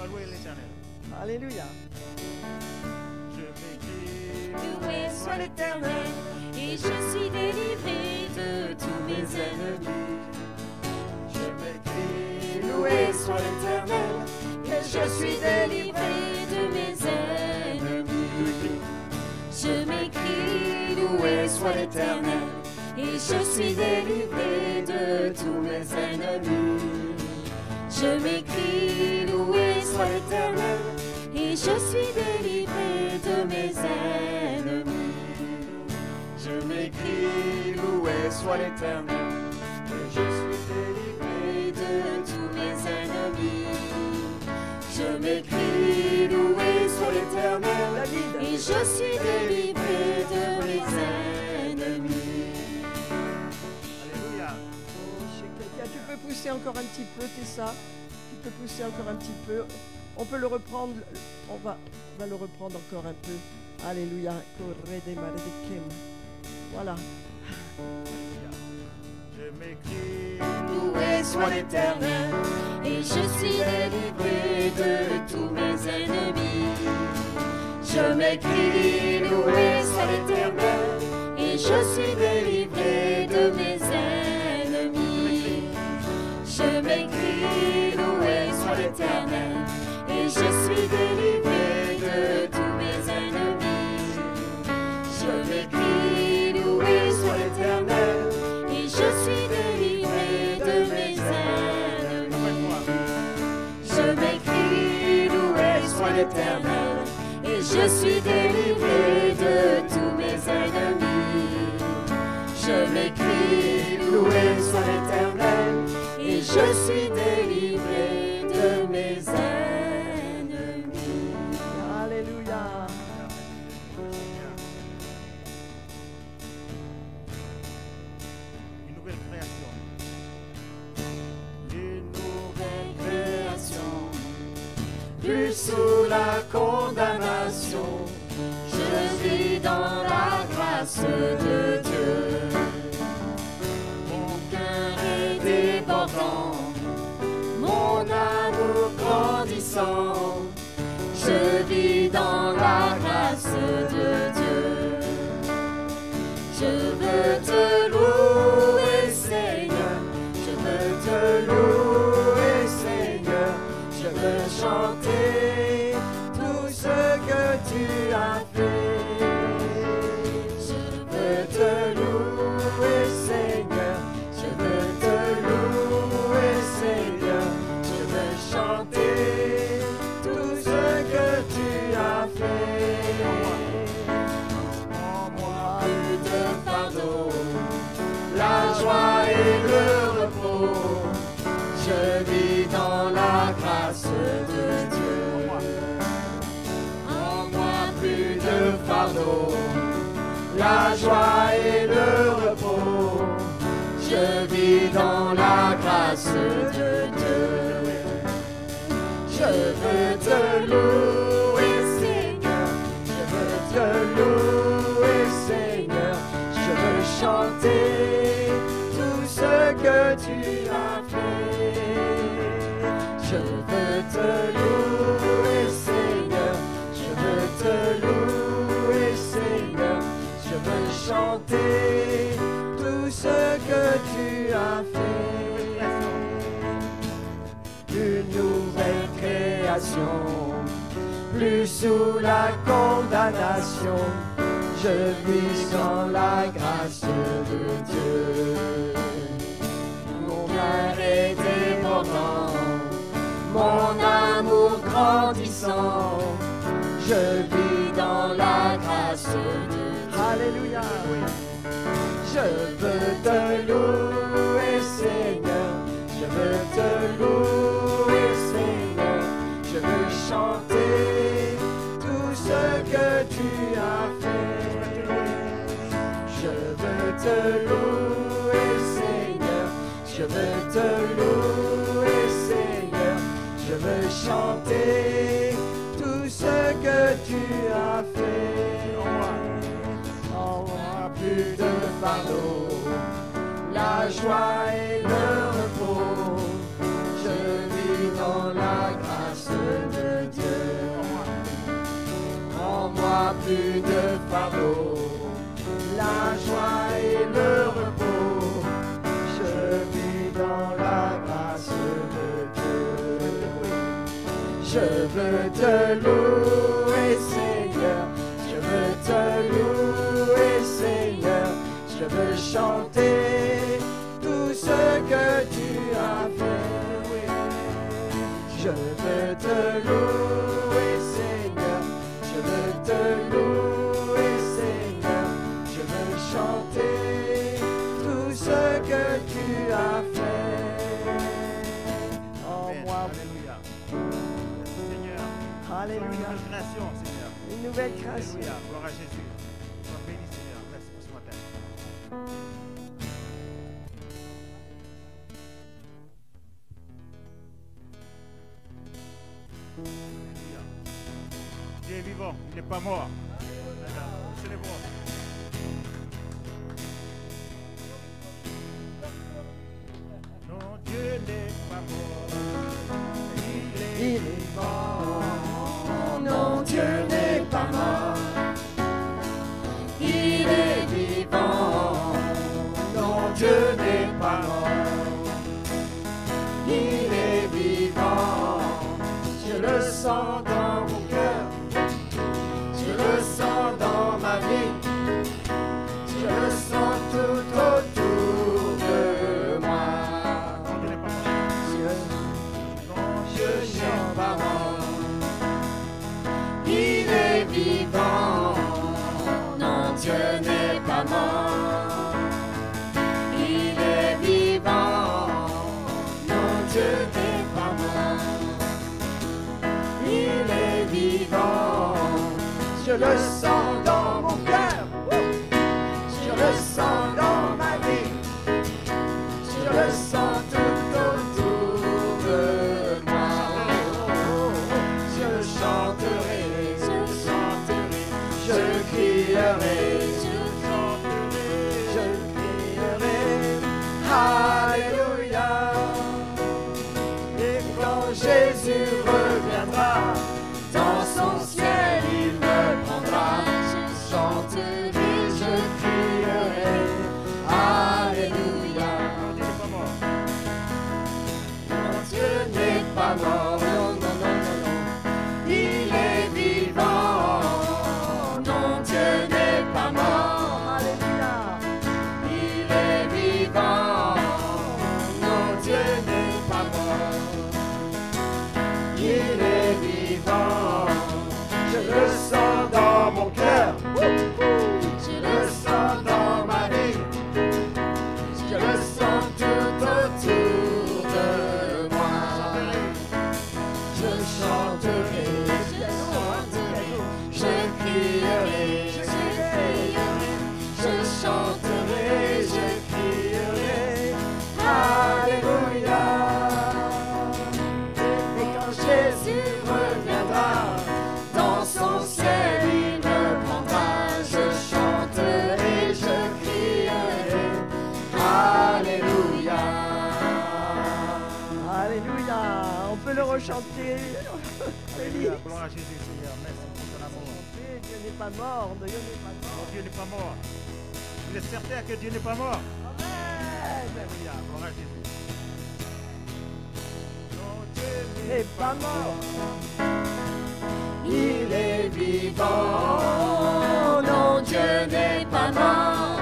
va louer l'Éternel. Alléluia. Je m'écris, Loué soit l'Éternel, et je suis délivré de tous mes ennemis. je m'écris, Loué soit l'Éternel, et je suis délivré de mes ennemis. Je m'écrie, loué soit l'Éternel, et je suis délivré de tous mes ennemis. Je m'écrie, loué soit l'Éternel, et je suis délivré de mes ennemis. je m'écris, loué soit l'Éternel, et je suis délivré De tous mes ennemis, je m'écrie, loué soit l'Éternel, David. et je suis délivré de mes ennemis. Alléluia. Chez quelqu'un, tu peux pousser encore un petit peu, Tessa. Tu peux pousser encore un petit peu. On peut le reprendre. On va le reprendre encore un peu. Alléluia. Voilà. Je m'écris, Loué soit l'Éternel, et je suis délivré de tous mes ennemis. Je m'écrie, loué soit l'Éternel, et je suis délivré de mes ennemis. Je m'écrie, loué soit l'Éternel, et je suis délivré de tous mes ennemis. Je m'écrie, loué soit l'Éternel, et je suis délivré de mes ennemis. Je m'écrie, loué soit l'Éternel, et je suis délivré de tous mes ennemis. Je m'écris, loué soit l'Éternel, et je suis délivré de mes ennemis. Alléluia. une nouvelle création. Une nouvelle création, plus sous la condamnation, je vis dans la grâce de Dieu. Mon cœur est débordant, mon amour grandissant, je vis dans la grâce de Dieu. Je veux te louer, Seigneur, je veux te louer, Seigneur, je veux chanter tout ce que tu as fait. Je veux te louer, Seigneur, je veux te louer, Seigneur, je veux chanter tout ce que tu as fait. En moi plus de fardeau, la joie et le repos, je vis dans la grâce de Dieu. En moi plus de fardeau, la joie et le repos, je vis dans la grâce de Dieu. Je veux te louer, Seigneur, je veux te louer, Seigneur, je veux chanter tout ce que tu as fait. Je veux te louer, Seigneur, je veux te louer, Seigneur, je veux chanter tout ce que tu as fait. Une nouvelle création, plus sous la condamnation, je vis dans la grâce de Dieu. Mon cœur est débordant, mon amour grandissant, je vis dans la grâce de Dieu. Alléluia. Je veux te louer, Seigneur, je veux te louer, Seigneur, je veux chanter tout ce que tu as fait. Je veux te louer, Seigneur, je veux te louer, Seigneur, je veux chanter tout ce que tu as fait. En moi plus de fardeau, la joie et le repos, je vis dans la grâce de fardeau, la joie et le repos. Je vis dans la grâce de Dieu. Je veux te louer, Seigneur. Je veux te louer, Seigneur. Je veux chanter tout ce que tu as fait. Je veux te louer, Seigneur. Je veux te louer, Seigneur. Je veux chanter tout ce que tu as fait en Amen. moi. Alléluia. Seigneur, Alléluia. une nouvelle création, Seigneur. Une nouvelle création. Alléluia. Gloire à Jésus. Sois béni, Seigneur. Merci pour ce matin. Alléluia. Dieu est vivant, il n'est pas mort. Voilà, nous célébrons. Non, Dieu n'est pas mort. Il est Il est mort. Non, Dieu n'est pas mort. Il est vivant. Non, Dieu n'est pas mort. Il est vivant. Je le sens dans mon cœur. Je le sens dans ma vie. Je le sens tout autour de moi. Non, Dieu n'est pas mort. Je n'ai pas mort. Il est vivant. Non, Dieu n'est pas mort. Il est vivant. Non, Dieu n'est pas mort. Il est vivant. Je le sens dans mon cœur. Je le sens dans ma vie. Je le sens tout autour de moi. Je chanterai, je crierai, je crierai, Alléluia. Et quand Jésus reviendra, dans son ciel il me prendra. Je chanterai, je crierai, Alléluia. Non, Dieu n'est pas mort. Non, Dieu n'est pas mort, non, non, non, non, non. Il est vivant. Non, Dieu n'est pas mort. Alléluia. Il est vivant. Non, Dieu n'est pas mort. Il est vivant. Je le sens dans mon cœur. Je le sens dans ma vie. Je le sens tout autour de moi. Je chanterai, je crierai, je chanterai, je crierai, Alléluia. Et quand Jésus reviendra, dans son ciel il me prendra. Je chanterai, je crierai, Alléluia. Alléluia. On peut le rechanter. Alléluia. Gloire à Jésus, Seigneur. Merci pour ton amour. Dieu n'est pas mort. Dieu n'est pas Non, mort. Dieu n'est pas mort. Il est certain que Dieu n'est pas mort. Amen. Alléluia. Gloire à Jésus. Non, Dieu N'est pas mort. Il est vivant, non, Dieu n'est pas mort.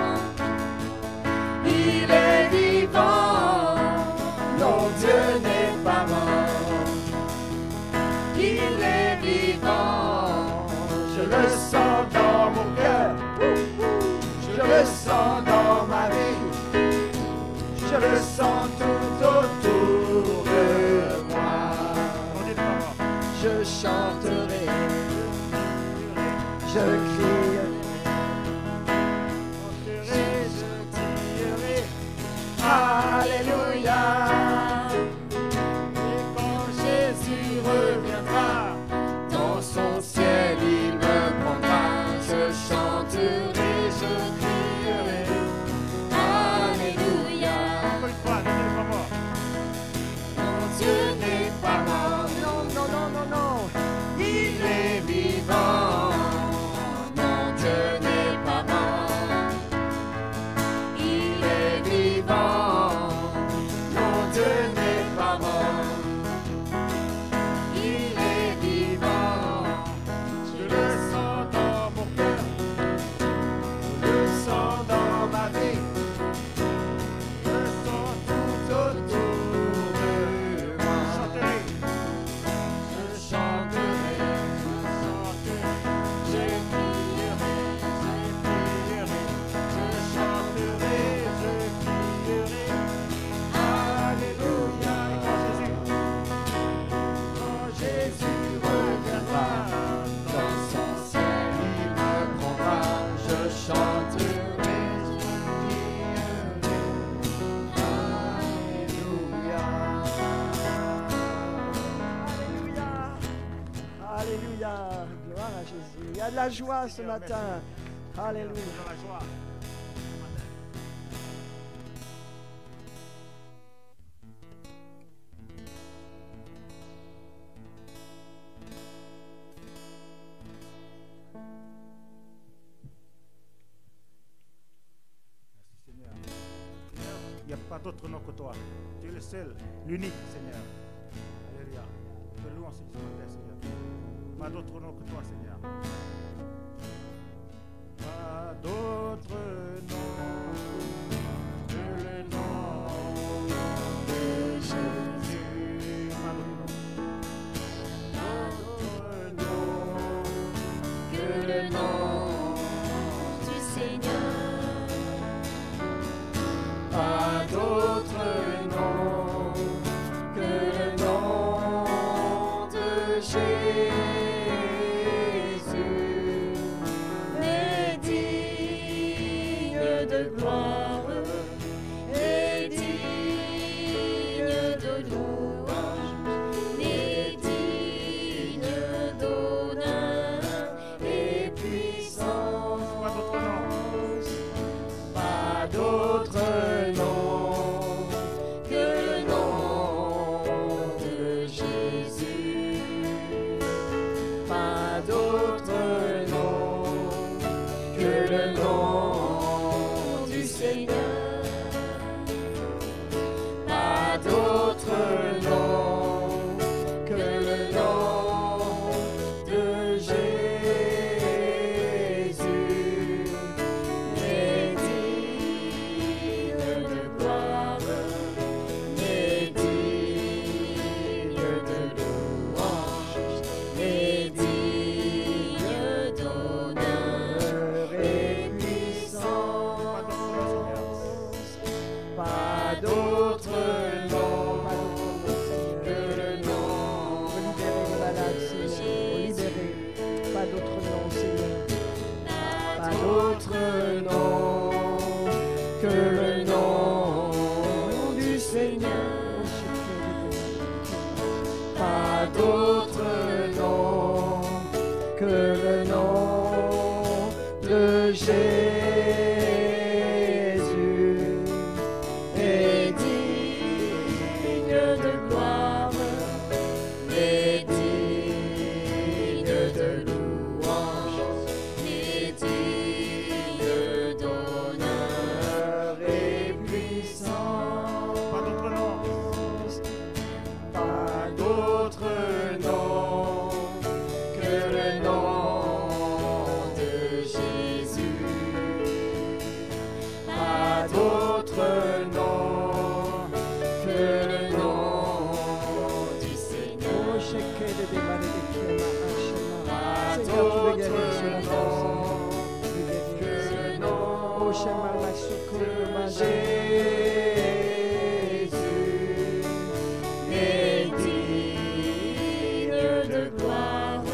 Il est vivant, non, Dieu n'est pas mort. Il est vivant, je le sens dans mon cœur. Je le sens dans ma vie. Je le sens tout autour de moi. Non, Dieu n'est pas mort. Je chanterai, je crierai, je crierai, Alléluia. Et quand Jésus reviendra, dans son ciel il me prendra. Je chanterai, je crierai, Alléluia. Encore une fois, Dieu n'est pas mort. Non, Dieu n'est pas mort. Non, non, non, non, non. Il est vivant. Non, a de la joie ce matin. Alléluia. Dans la joie. Merci Seigneur. Il n'y a pas d'autre nom que toi. Tu es le seul, l'unique Seigneur. Alléluia. Te louons ce matin, Seigneur. Pas d'autre nom que toi, Seigneur. Pas d'autre nom que le nom de Jésus. Pas d'autre nom Que le nom du Seigneur. Pas d'autre nom que le nom de Jésus. N'est digne de gloire et digne de louange, n'est digne d'honneur et puissance. Pas d'autre nom. Pas d'autre nom que le nom de Jésus. Pas d'autre nom que le nom du Seigneur. Pas d'autre nom que le nom de Jésus. N'est digne de gloire, n'est digne de louange, n'est digne d'honneur et puissance. Pas d'autre nom que le nom Pour libérer les malades, Seigneur. Pour libérer. Pas d'autre nom, Seigneur. Pas d'autre nom que le nom du Seigneur. Pas d'autre nom que le nom de Jésus. Est digne de gloire, est digne de louange, est digne d'honneur et puissance. Pas d'autre nom. Pas d'autre nom que le nom de Jésus. Pas d'autre nom que le nom du Seigneur. Oh, Shekel de démarrer des Kéma, Hachema. Pas Seigneur, tu veux guérir ce d'autre matin, nom Seigneur. Tu veux que guérir. le nom Oh, Shema, Machoko, de Machoko. Jésus. Est digne de gloire,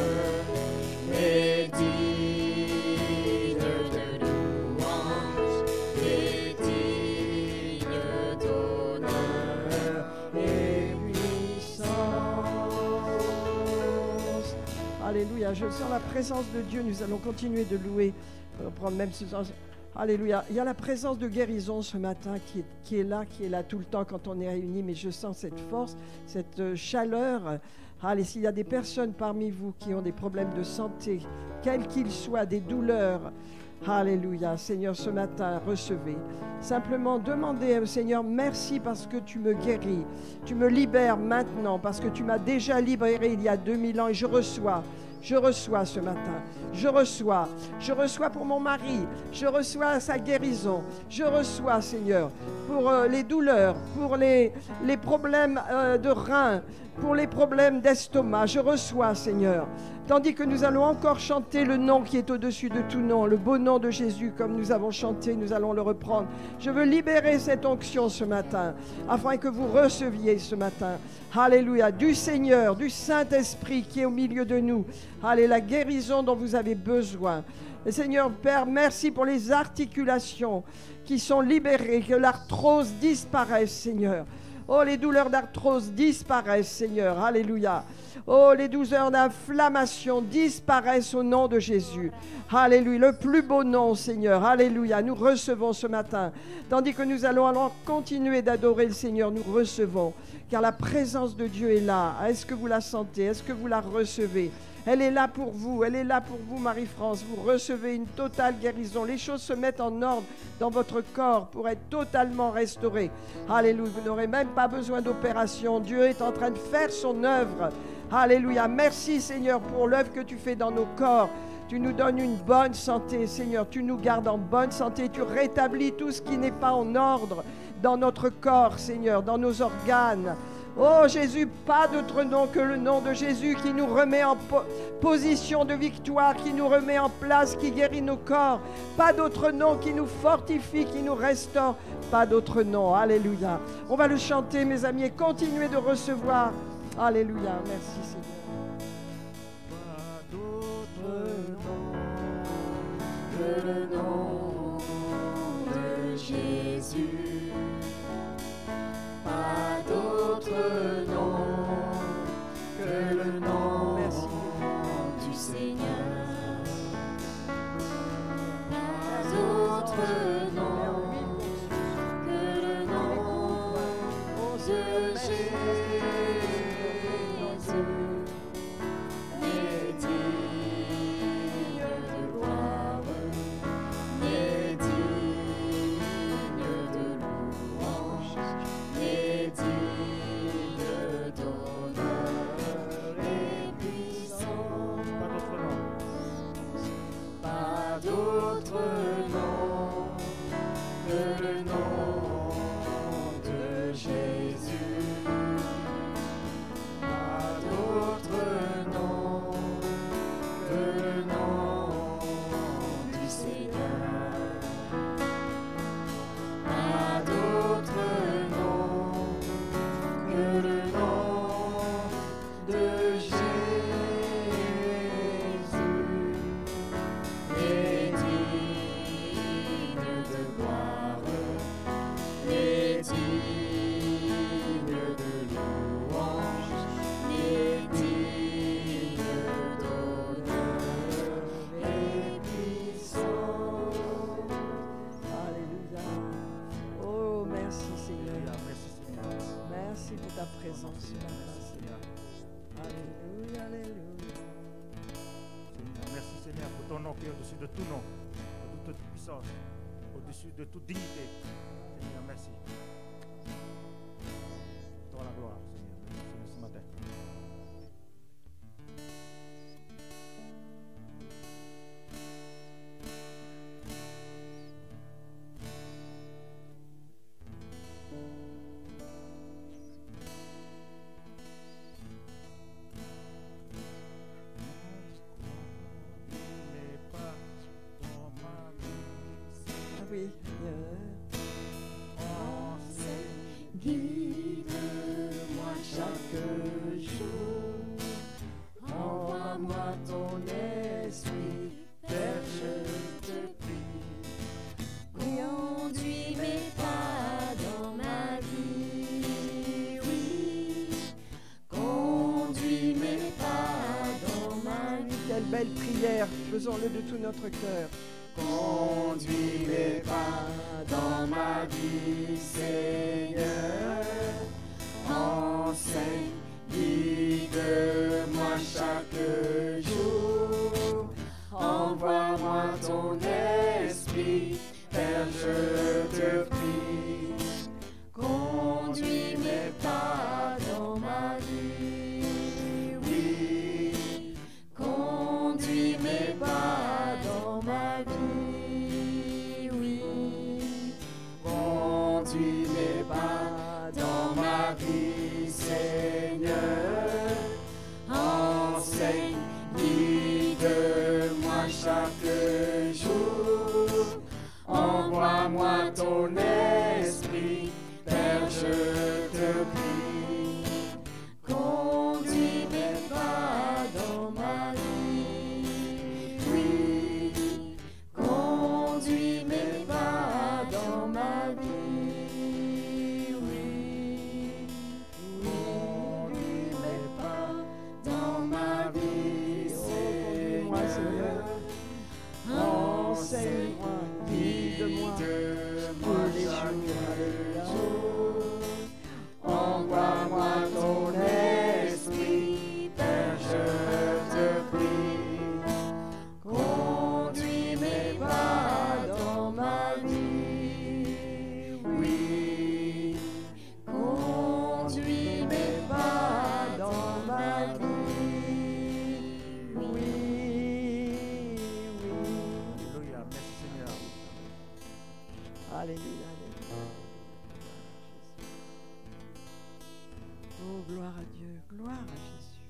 est digne de louange, est digne d'honneur et puissance. Alléluia, je sens la présence de Dieu. Nous allons continuer de louer. On va prendre même ce sens. Alléluia. Il y a la présence de guérison ce matin qui est là tout le temps quand on est réunis. Mais je sens cette force, cette chaleur. Allez, s'il y a des personnes parmi vous qui ont des problèmes de santé, quels qu'ils soient, des douleurs, alléluia. Seigneur, ce matin, recevez. Simplement demandez au Seigneur, merci parce que tu me guéris. Tu me libères maintenant parce que tu m'as déjà libéré il y a 2000 ans et je reçois ce matin. Je reçois pour mon mari. Je reçois sa guérison. Je reçois, Seigneur, pour les douleurs, pour les problèmes de reins, pour les problèmes d'estomac. Je reçois, Seigneur. Tandis que nous allons encore chanter le nom qui est au-dessus de tout nom, le beau nom de Jésus, comme nous avons chanté, nous allons le reprendre. Je veux libérer cette onction ce matin, afin que vous receviez ce matin, alléluia, du Seigneur, du Saint-Esprit qui est au milieu de nous. Allez, la guérison dont vous avez besoin. Et Seigneur Père, merci pour les articulations qui sont libérées, que l'arthrose disparaisse, Seigneur. Oh, les douleurs d'arthrose disparaissent, Seigneur. Alléluia. Oh, les 12 heures d'inflammation disparaissent au nom de Jésus. Alléluia, le plus beau nom, Seigneur. Alléluia, nous recevons ce matin. Tandis que nous allons alors continuer d'adorer le Seigneur, nous recevons. Car la présence de Dieu est là. Est-ce que vous la sentez? Est-ce que vous la recevez? Elle est là pour vous. Elle est là pour vous, Marie-France. Vous recevez une totale guérison. Les choses se mettent en ordre dans votre corps pour être totalement restauré. Alléluia. Vous n'aurez même pas besoin d'opération. Dieu est en train de faire son œuvre. Alléluia. Merci, Seigneur, pour l'œuvre que tu fais dans nos corps. Tu nous donnes une bonne santé, Seigneur. Tu nous gardes en bonne santé. Tu rétablis tout ce qui n'est pas en ordre dans notre corps, Seigneur, dans nos organes. Oh Jésus, pas d'autre nom que le nom de Jésus qui nous remet en position de victoire, qui nous remet en place, qui guérit nos corps. Pas d'autre nom qui nous fortifie, qui nous restaure. Pas d'autre nom. Alléluia. On va le chanter, mes amis, et continuer de recevoir. Alléluia. Merci Seigneur. Pas d'autre nom que le nom de Jésus. Pas d'autre nom que le nom du Seigneur. Pas d'autre nom que le nom de Jésus. N'est digne de gloire, n'est digne de louange, n'est digne d'honneur et puissance. Pas d'autre nom que le nom de Jésus. Pas d'autre nom que le nom du Seigneur. Pas d'autre nom que le nom de Jésus. Est digne de gloire, est digne de louange, est digne d'honneur et puissance. Alléluia. Oh, merci Seigneur. Merci Seigneur. Merci pour ta présence ce matin, Seigneur. Alléluia, alléluia. Merci Seigneur pour ton nom qui est au-dessus de tout nom, de toute puissance, au-dessus de toute dignité. Seigneur, merci. Toi la gloire, Seigneur, ce matin. Mais pas dans ma vie. Ah oui, Seigneur. Enseigne, guide-moi chaque jour. Envoie-moi ton esprit, Père, je te prie. Conduis mes pas dans ma vie, oui. Conduis mes pas dans ma vie. Quelle belle prière. Faisons-le de tout notre cœur. Conduis mes pas dans ma vie, Seigneur. Enseigne, guide-moi chaque jour. Envoie-moi ton esprit, Père, je te prie. Conduis mes pas dans ma vie, oui. Conduis mes pas dans ma vie, oui. Conduis mes pas dans ma vie, Seigneur. Enseigne, guide-moi chaque jour. Envoie-moi ton esprit, Père, je te prie. Conduis mes pas dans ma vie, oui. Conduis mes pas dans ma vie, oui. gloire à Dieu. Gloire à Jésus.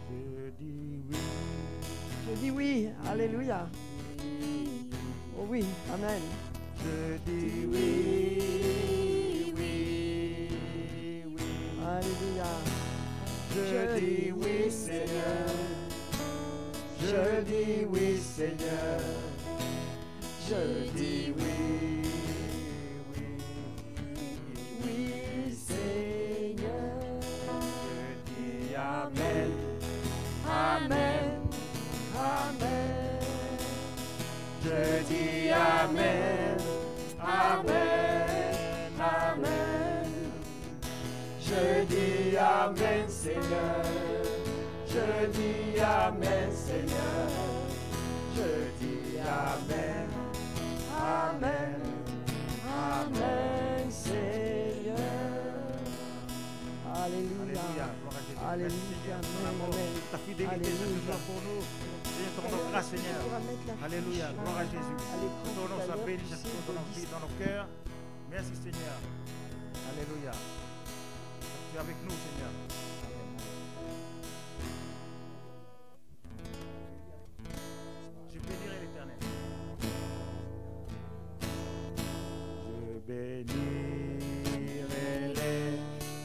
Je dis oui. Je dis oui. Alléluia. Oh oui. Amen. Je dis oui, oui, oui. Alléluia. Je dis oui, Seigneur. Je dis oui, Seigneur. Je dis oui, oui, oui, Seigneur. Je dis Amen, Amen, Amen. Je dis Amen, Amen, Amen. Je dis Amen, Seigneur. Je dis Amen, Seigneur. Je dis Amen, Amen, Amen, Seigneur. Alléluia. Alléluia. Gloire à Jésus. Alléluia. Merci, Seigneur, Amen, pour amen. ta fidélité, Alléluia. c'est toujours pour nous. Seigneur, ton nom de grâce, Seigneur. On va mettre la Alléluia. fiche, Gloire à Jésus. à l'écran Que ton tout nom à soit l'heure, béni, tu sais, que ton nom de brille dans nos cœurs. Merci, Seigneur. Alléluia. Tu es avec nous, Seigneur. Je bénirai l'Éternel. Je bénirai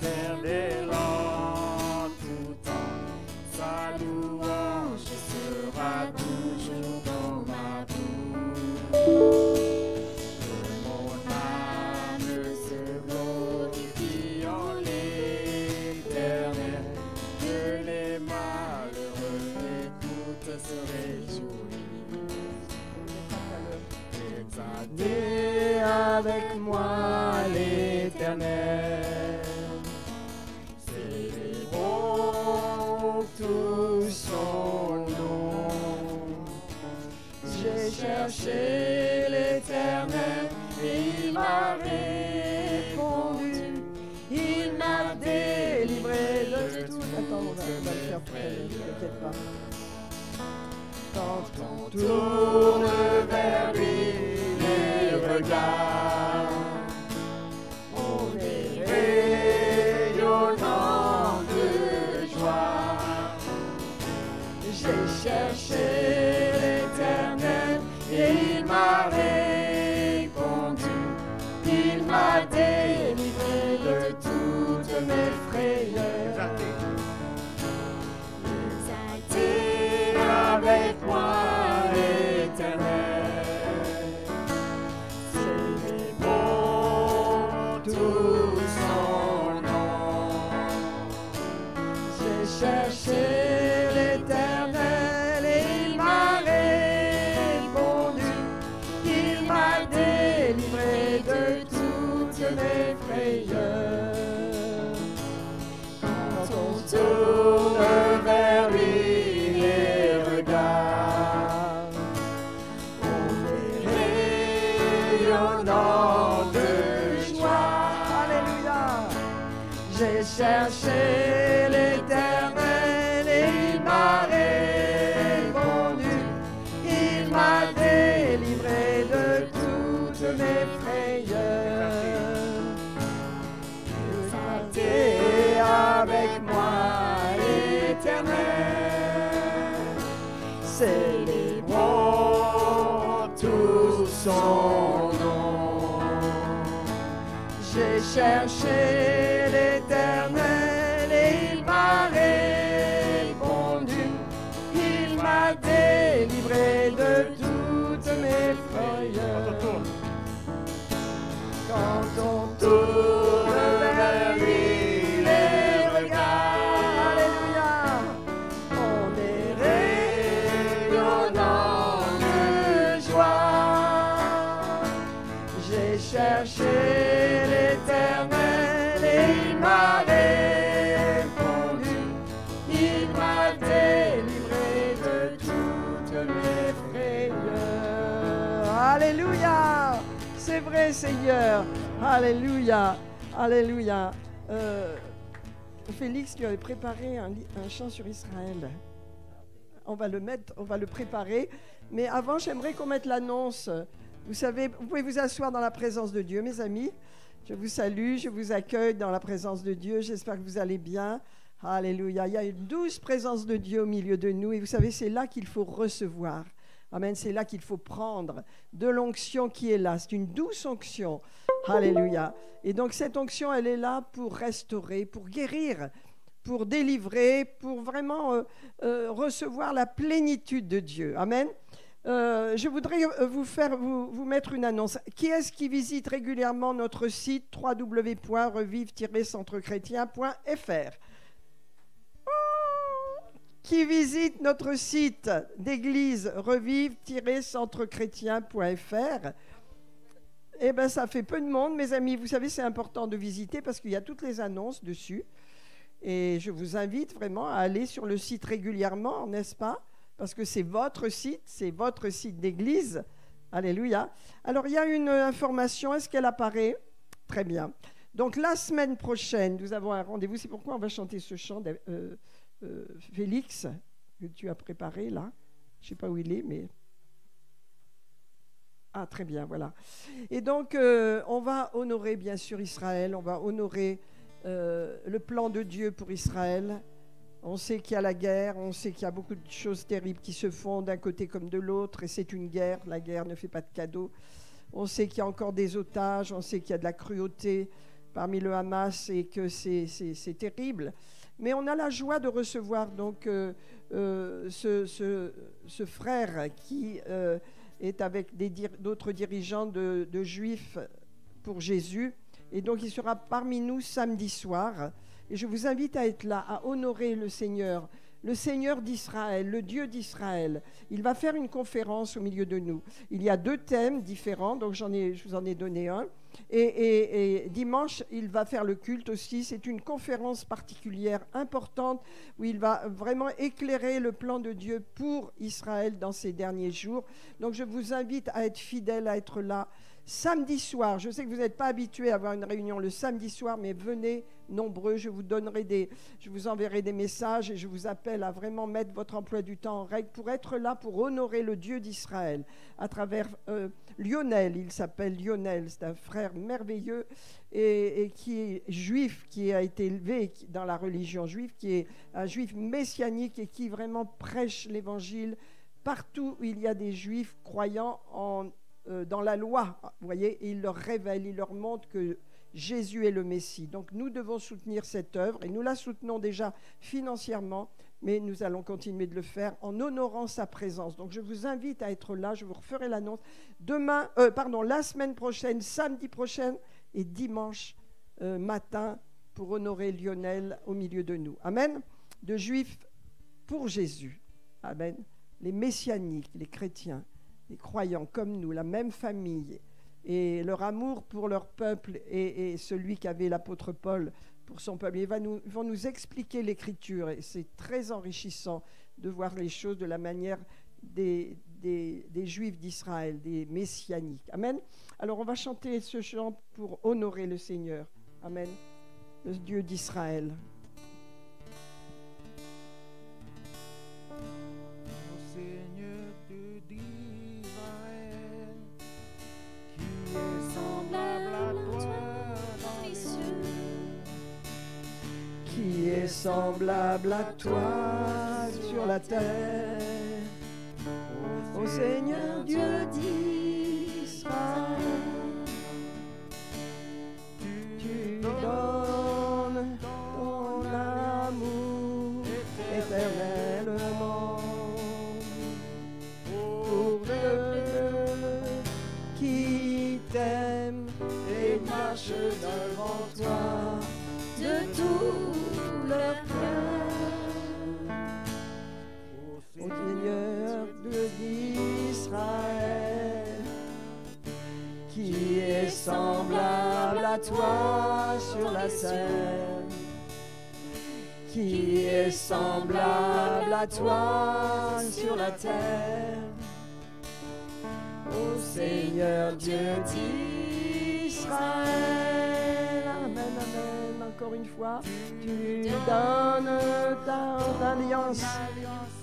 l'Éternel en tout temps. Sa louange sera toujours dans ma bouche. Que mon âme se glorifie en l'Éternel. Que les malheureux écoutent se réjouir. Exaltez avec moi l'Éternel. Célébrons tout son nom. J'ai cherché l'Éternel et il m'a répondu. Il m'a délivré de tout. Attends, on va le faire tout à l'heure, ne t'inquiète pas. Quand on tourne vers lui les regards, on est rayonnant de joie. J'ai cherché l'Éternel et il m'a répondu. Il m'a délivré de toutes mes frayeurs. Exalté. Exaltez avec moi l'Éternel. Célébrons tout son nom. J'ai cherché l'Éternel et il m'a répondu. Il m'a délivré de toutes mes frayeurs. Quand on tourne vers lui les regards, on est rayonnant de joie. Alléluia. J'ai cherché l'Éternel et il m'a répondu. Il m'a délivré de toutes mes frayeurs. Exaltez avec moi l'Éternel. Célébrons tout son nom. J'ai cherché l'Éternel et il m'a répondu. Il m'a délivré de toutes mes frayeurs. Quand on tourne vers lui les regards, alléluia, on est rayonnant de joie. J'ai cherché l'Éternel et il m'a répondu. Il m'a délivré de toutes mes frayeurs. Alléluia. C'est vrai, Seigneur. Alléluia. Alléluia. Félix lui avait préparé un chant sur Israël. On va le préparer. Mais avant, j'aimerais qu'on mette l'annonce Vous savez, vous pouvez vous asseoir dans la présence de Dieu, mes amis. Je vous salue, je vous accueille dans la présence de Dieu. J'espère que vous allez bien. Alléluia. Il y a une douce présence de Dieu au milieu de nous. Et vous savez, c'est là qu'il faut recevoir. Amen. C'est là qu'il faut prendre de l'onction qui est là. C'est une douce onction. Alléluia. Et donc, cette onction, elle est là pour restaurer, pour guérir, pour délivrer, pour vraiment recevoir la plénitude de Dieu. Amen. Je voudrais vous mettre une annonce. Qui est-ce qui visite régulièrement notre site www.revive-centrechrétien.fr? Qui visite notre site d'église revive-centrechrétien.fr? Eh bien, ça fait peu de monde, mes amis. Vous savez, c'est important de visiter parce qu'il y a toutes les annonces dessus. Et je vous invite vraiment à aller sur le site régulièrement, n'est-ce pas? Parce que c'est votre site d'église. Alléluia. Alors, il y a une information. Est-ce qu'elle apparaît? Très bien. Donc, la semaine prochaine, nous avons un rendez-vous. C'est pourquoi on va chanter ce chant, Félix, que tu as préparé là. Je ne sais pas où il est, mais... Ah, très bien, voilà. Et donc, on va honorer, bien sûr, Israël. On va honorer le plan de Dieu pour Israël. On sait qu'il y a la guerre, on sait qu'il y a beaucoup de choses terribles qui se font d'un côté comme de l'autre, et c'est une guerre. La guerre ne fait pas de cadeaux. On sait qu'il y a encore des otages, on sait qu'il y a de la cruauté parmi le Hamas et que c'est terrible. Mais on a la joie de recevoir donc ce frère qui est avec d'autres dirigeants de Juifs pour Jésus. Et donc il sera parmi nous samedi soir. Et je vous invite à être là, à honorer le Seigneur d'Israël, le Dieu d'Israël. Il va faire une conférence au milieu de nous. Il y a 2 thèmes différents, donc je vous en ai donné un. Et dimanche, il va faire le culte aussi. C'est une conférence particulière, importante, où il va vraiment éclairer le plan de Dieu pour Israël dans ces derniers jours. Donc je vous invite à être fidèles, à être là. Samedi soir, je sais que vous n'êtes pas habitués à avoir une réunion le samedi soir, mais venez nombreux, je vous enverrai des messages et je vous appelle à vraiment mettre votre emploi du temps en règle pour être là, pour honorer le Dieu d'Israël à travers Lionel. Il s'appelle Lionel, c'est un frère merveilleux et qui est juif, qui a été élevé dans la religion juive, qui est un juif messianique et qui vraiment prêche l'évangile partout où il y a des juifs croyants dans la loi, vous voyez, et il leur révèle, il leur montre que Jésus est le Messie. Donc nous devons soutenir cette œuvre et nous la soutenons déjà financièrement, mais nous allons continuer de le faire en honorant sa présence. Donc je vous invite à être là, je vous referai l'annonce la semaine prochaine, samedi prochain et dimanche matin pour honorer Lionel au milieu de nous. Amen. De Juifs pour Jésus. Amen. Les messianiques, les chrétiens, les croyants comme nous, la même famille, et leur amour pour leur peuple et celui qu'avait l'apôtre Paul pour son peuple. Ils vont nous expliquer l'Écriture et c'est très enrichissant de voir les choses de la manière des Juifs d'Israël, des messianiques. Amen. Alors on va chanter ce chant pour honorer le Seigneur. Amen. Le Dieu d'Israël. Qui est semblable à toi sur la terre, ô Seigneur Dieu d'Israël. Tu donnes ton amour éternellement pour ceux qui t'aiment et marchent devant toi de tout leur cœur. Ô Seigneur Dieu d'Israël, qui est semblable à toi sur la terre, qui est semblable à toi sur la terre, ô Seigneur Dieu d'Israël. Amen, amen. Encore une fois, tu donnes ta alliance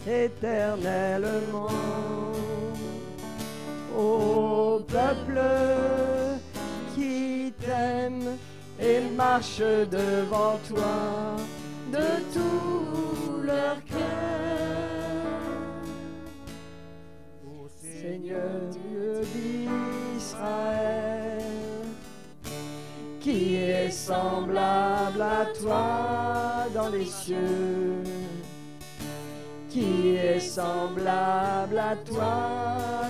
éternellement Ô peuple qui t'aime et marche devant toi de tout leur cœur. Ô Seigneur Dieu d'Israël, qui est semblable à toi dans les cieux, qui est semblable à toi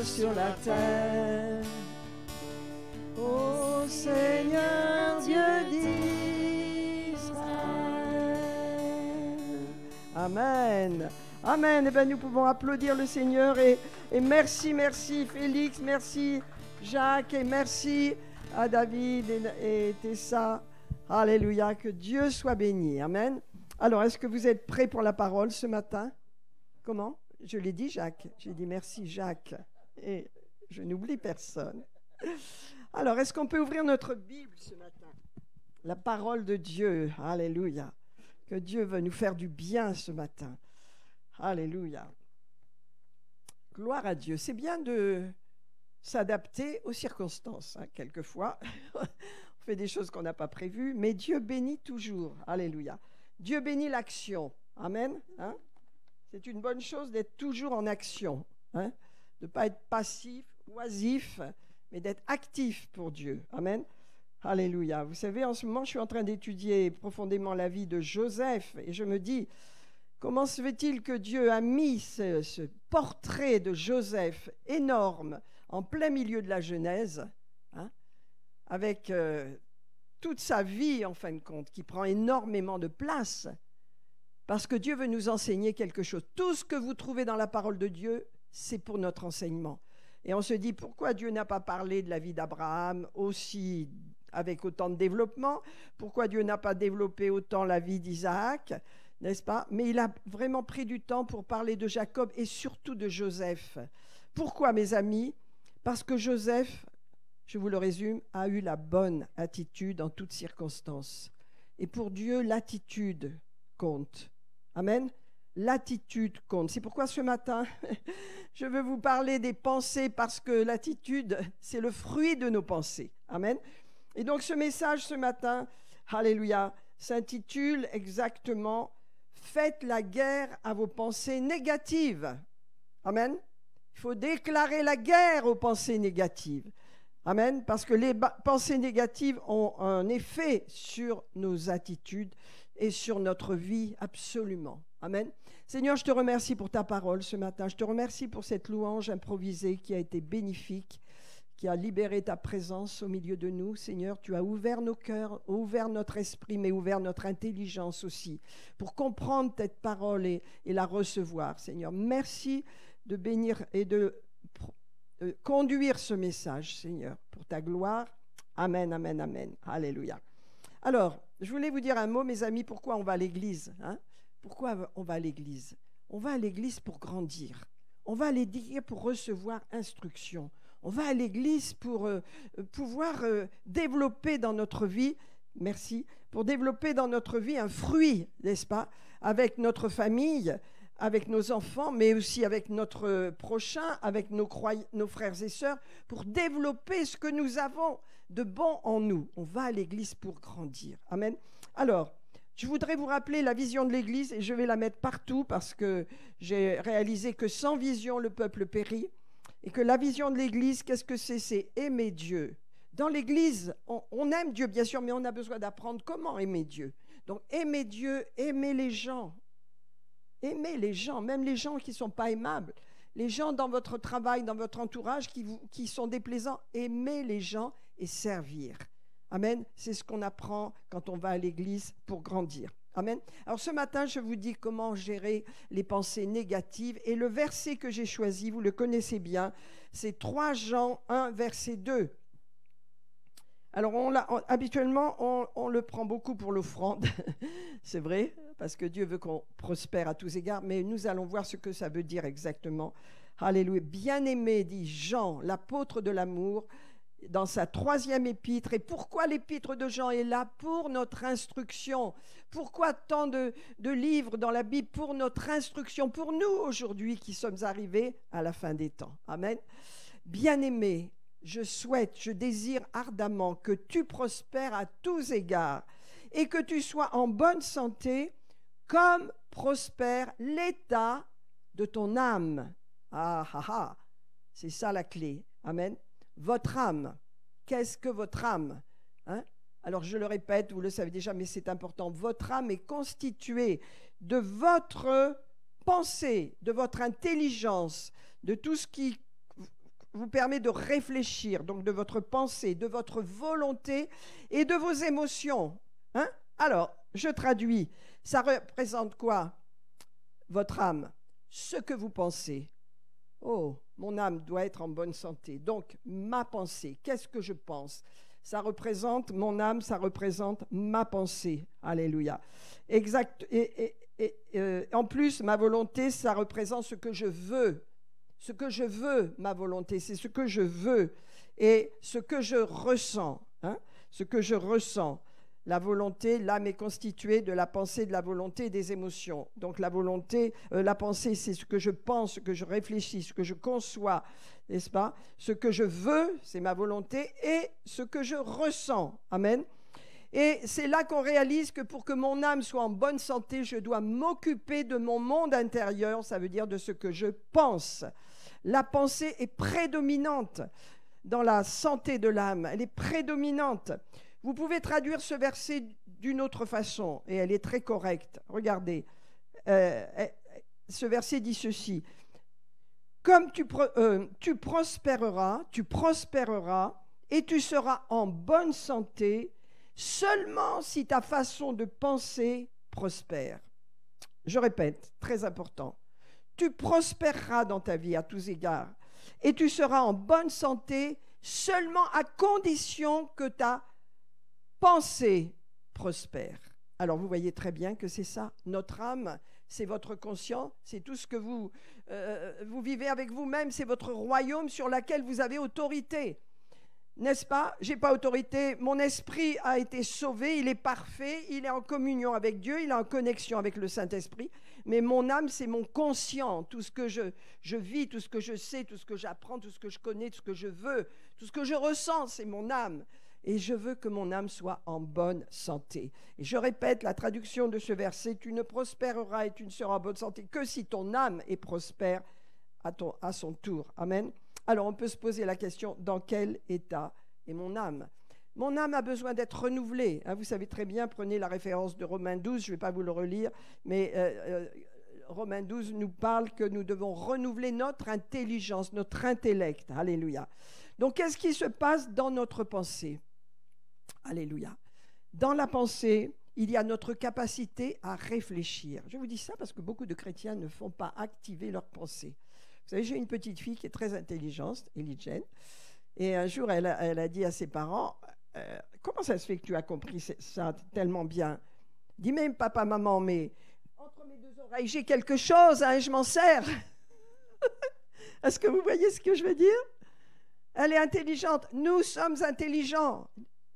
sur la terre. Ô Seigneur Dieu d'Israël. Amen. Amen. Eh bien, nous pouvons applaudir le Seigneur et merci Félix, merci Jacques et merci à David et Tessa. Alléluia, que Dieu soit béni. Amen. Alors, est-ce que vous êtes prêts pour la parole ce matin? Comment? Je l'ai dit, Jacques. J'ai dit merci, Jacques. Et je n'oublie personne. Alors, est-ce qu'on peut ouvrir notre Bible ce matin? La parole de Dieu. Alléluia. Que Dieu veut nous faire du bien ce matin. Alléluia. Gloire à Dieu. C'est bien de s'adapter aux circonstances. Quelquefois, on fait des choses qu'on n'a pas prévues, mais Dieu bénit toujours. Alléluia. Dieu bénit l'action. Amen. C'est une bonne chose d'être toujours en action. De ne pas être passif, oisif, mais d'être actif pour Dieu. Amen. Alléluia. Vous savez, en ce moment, je suis en train d'étudier profondément la vie de Joseph et je me dis, comment se fait-il que Dieu a mis ce portrait de Joseph énorme en plein milieu de la Genèse, avec toute sa vie, en fin de compte, qui prend énormément de place, parce que Dieu veut nous enseigner quelque chose. Tout ce que vous trouvez dans la parole de Dieu, c'est pour notre enseignement. Et on se dit, pourquoi Dieu n'a pas parlé de la vie d'Abraham aussi avec autant de développement? Pourquoi Dieu n'a pas développé autant la vie d'Isaac, n'est-ce pas? Mais il a vraiment pris du temps pour parler de Jacob et surtout de Joseph. Pourquoi, mes amis? Parce que Joseph, je vous le résume, a eu la bonne attitude en toutes circonstances. Et pour Dieu, l'attitude compte. Amen. L'attitude compte. C'est pourquoi ce matin, je veux vous parler des pensées, parce que l'attitude, c'est le fruit de nos pensées. Amen. Et donc ce message ce matin, alléluia, s'intitule exactement « Faites la guerre à vos pensées négatives ». Amen. Il faut déclarer la guerre aux pensées négatives. Amen. Parce que les pensées négatives ont un effet sur nos attitudes et sur notre vie, absolument. Amen. Seigneur, je te remercie pour ta parole ce matin. Je te remercie pour cette louange improvisée qui a été bénéfique, qui a libéré ta présence au milieu de nous. Seigneur, tu as ouvert nos cœurs, ouvert notre esprit, mais ouvert notre intelligence aussi, pour comprendre cette parole et la recevoir. Seigneur, merci de bénir et de conduire ce message, Seigneur, pour ta gloire. Amen, amen, amen. Alléluia. Alors, je voulais vous dire un mot, mes amis, pourquoi on va à l'église, Pourquoi on va à l'église? On va à l'église pour grandir. On va à l'église pour recevoir instruction. On va à l'église pour pouvoir développer dans notre vie, merci, pour développer dans notre vie un fruit, n'est-ce pas, avec notre famille, avec nos enfants, mais aussi avec notre prochain, avec nos frères et sœurs, pour développer ce que nous avons de bon en nous. On va à l'église pour grandir. Amen. Alors, je voudrais vous rappeler la vision de l'église, et je vais la mettre partout parce que j'ai réalisé que sans vision, le peuple périt, et que la vision de l'église, qu'est-ce que c'est? C'est aimer Dieu. Dans l'église, on aime Dieu, bien sûr, mais on a besoin d'apprendre comment aimer Dieu. Donc, aimer Dieu, aimer les gens. Aimez les gens, même les gens qui ne sont pas aimables. Les gens dans votre travail, dans votre entourage qui sont déplaisants, aimez les gens et servir. Amen. C'est ce qu'on apprend quand on va à l'église pour grandir. Amen. Alors ce matin, je vous dis comment gérer les pensées négatives. Et le verset que j'ai choisi, vous le connaissez bien, c'est 3 Jean 1, verset 2. Alors habituellement, on le prend beaucoup pour l'offrande, c'est vrai, parce que Dieu veut qu'on prospère à tous égards, mais nous allons voir ce que ça veut dire exactement. Alléluia. Bien-aimé, dit Jean, l'apôtre de l'amour, dans sa 3e épître. Et pourquoi l'épître de Jean est là? Pour notre instruction. Pourquoi tant de livres dans la Bible? Pour notre instruction, pour nous aujourd'hui qui sommes arrivés à la fin des temps. Amen. Bien-aimé, je désire ardemment que tu prospères à tous égards et que tu sois en bonne santé comme prospère l'état de ton âme. Ah, ah, ah, c'est ça la clé. Amen. Votre âme. Qu'est-ce que votre âme? Alors je le répète, vous le savez déjà, mais c'est important. Votre âme est constituée de votre pensée, de votre intelligence, de tout ce qui vous permet de réfléchir, donc de votre pensée, de votre volonté et de vos émotions. Alors, je traduis. Ça représente quoi? Votre âme, ce que vous pensez. Oh, mon âme doit être en bonne santé. Donc, ma pensée, qu'est-ce que je pense? Ça représente mon âme, ça représente ma pensée. Alléluia. Exact. En plus, ma volonté, ça représente ce que je veux. Ce que je veux, ma volonté, c'est ce que je veux. Et ce que je ressens. Ce que je ressens. La volonté, l'âme est constituée de la pensée, de la volonté et des émotions. Donc la volonté, la pensée, c'est ce que je pense, ce que je réfléchis, ce que je conçois, n'est-ce pas? Ce que je veux, c'est ma volonté, et ce que je ressens. Amen. Et c'est là qu'on réalise que pour que mon âme soit en bonne santé, je dois m'occuper de mon monde intérieur, ça veut dire de ce que je pense. La pensée est prédominante dans la santé de l'âme, elle est prédominante. Vous pouvez traduire ce verset d'une autre façon, et elle est très correcte. Regardez, ce verset dit ceci. Comme tu prospéreras, et tu seras en bonne santé seulement si ta façon de penser prospère. Je répète, très important. Tu prospéreras dans ta vie à tous égards, et tu seras en bonne santé seulement à condition que ta pensée prospère. Alors vous voyez très bien que c'est ça, notre âme, c'est votre conscient, c'est tout ce que vous vivez avec vous-même, c'est votre royaume sur lequel vous avez autorité. N'est-ce pas? Je n'ai pas autorité, mon esprit a été sauvé, il est parfait, il est en communion avec Dieu, il est en connexion avec le Saint-Esprit, mais mon âme, c'est mon conscient, tout ce que je vis, tout ce que je sais, tout ce que j'apprends, tout ce que je connais, tout ce que je veux, tout ce que je ressens, c'est mon âme. Et je veux que mon âme soit en bonne santé. Et je répète la traduction de ce verset, tu ne prospéreras et tu ne seras en bonne santé que si ton âme est prospère à son tour. Amen. Alors on peut se poser la question, dans quel état est mon âme? Mon âme a besoin d'être renouvelée. Vous savez très bien, prenez la référence de Romains 12, je ne vais pas vous le relire, mais Romains 12 nous parle que nous devons renouveler notre intelligence, notre intellect. Alléluia. Donc qu'est-ce qui se passe dans notre pensée? Alléluia. Dans la pensée, il y a notre capacité à réfléchir. Je vous dis ça parce que beaucoup de chrétiens ne font pas activer leur pensée. Vous savez, j'ai une petite fille qui est très intelligente, Ellie Jane, et un jour, elle a dit à ses parents, comment ça se fait que tu as compris ça tellement bien? Dis même, papa, maman, mais entre mes deux oreilles, j'ai quelque chose, je m'en sers. Est-ce que vous voyez ce que je veux dire? Elle est intelligente. Nous sommes intelligents.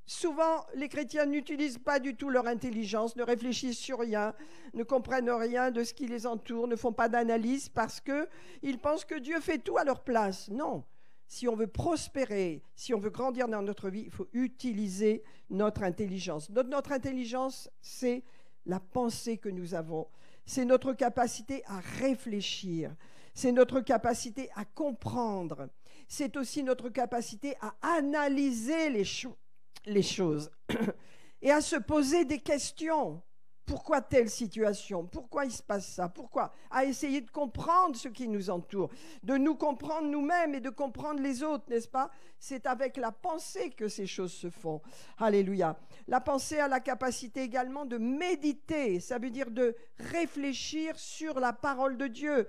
Souvent, les chrétiens n'utilisent pas du tout leur intelligence, ne réfléchissent sur rien, ne comprennent rien de ce qui les entoure, ne font pas d'analyse parce qu'ils pensent que Dieu fait tout à leur place. Non. Si on veut prospérer, si on veut grandir dans notre vie, il faut utiliser notre intelligence. Notre intelligence, c'est la pensée que nous avons. C'est notre capacité à réfléchir. C'est notre capacité à comprendre. C'est aussi notre capacité à analyser les choses et à se poser des questions. Pourquoi telle situation? Pourquoi il se passe ça? Pourquoi? À essayer de comprendre ce qui nous entoure, de nous comprendre nous-mêmes et de comprendre les autres, n'est-ce pas? C'est avec la pensée que ces choses se font. Alléluia. La pensée a la capacité également de méditer, ça veut dire de réfléchir sur la parole de Dieu,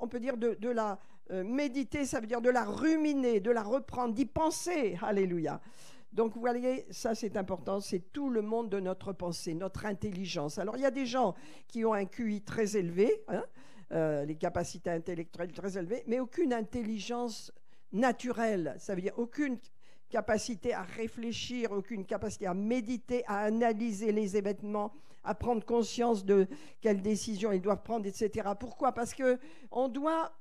on peut dire de la méditer, ça veut dire de la ruminer, de la reprendre, d'y penser. Alléluia. Donc, vous voyez, ça c'est important, c'est tout le monde de notre pensée, notre intelligence. Alors, il y a des gens qui ont un QI très élevé, les capacités intellectuelles très élevées, mais aucune intelligence naturelle, ça veut dire aucune capacité à réfléchir, aucune capacité à méditer, à analyser les événements, à prendre conscience de quelles décisions ils doivent prendre, etc. Pourquoi? Parce qu'on doit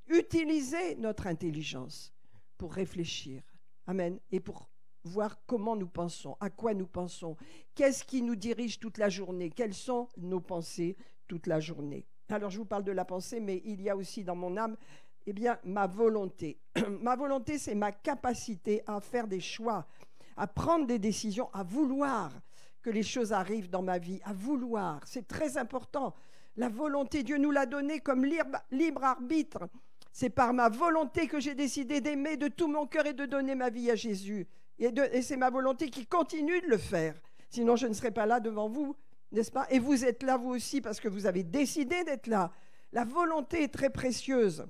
utiliser notre intelligence pour réfléchir. Amen. Et pour voir comment nous pensons, à quoi nous pensons, qu'est-ce qui nous dirige toute la journée, quelles sont nos pensées toute la journée. Alors je vous parle de la pensée, mais il y a aussi dans mon âme, eh bien, ma volonté. Ma volonté, c'est ma capacité à faire des choix, à prendre des décisions, à vouloir que les choses arrivent dans ma vie, à vouloir. C'est très important. La volonté, Dieu nous l'a donnée comme libre arbitre. C'est par ma volonté que j'ai décidé d'aimer de tout mon cœur et de donner ma vie à Jésus. Et c'est ma volonté qui continue de le faire. Sinon, je ne serais pas là devant vous, n'est-ce pas? Et vous êtes là, vous aussi, parce que vous avez décidé d'être là. La volonté est très précieuse.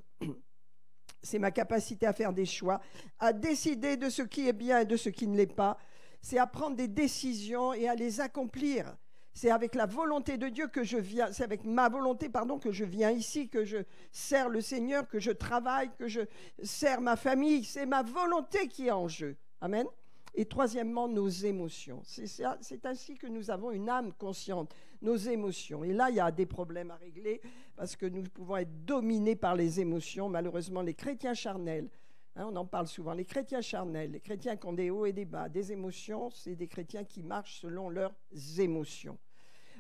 C'est ma capacité à faire des choix, à décider de ce qui est bien et de ce qui ne l'est pas. C'est à prendre des décisions et à les accomplir. C'est avec la volonté de Dieu que je viens, c'est avec ma volonté, que je viens ici, que je sers le Seigneur, que je travaille, que je sers ma famille. C'est ma volonté qui est en jeu. Amen. Et troisièmement, nos émotions. C'est ainsi que nous avons une âme consciente, nos émotions. Et là, il y a des problèmes à régler parce que nous pouvons être dominés par les émotions. Malheureusement, les chrétiens charnels, on en parle souvent, les chrétiens charnels, les chrétiens qui ont des hauts et des bas, des émotions, c'est des chrétiens qui marchent selon leurs émotions.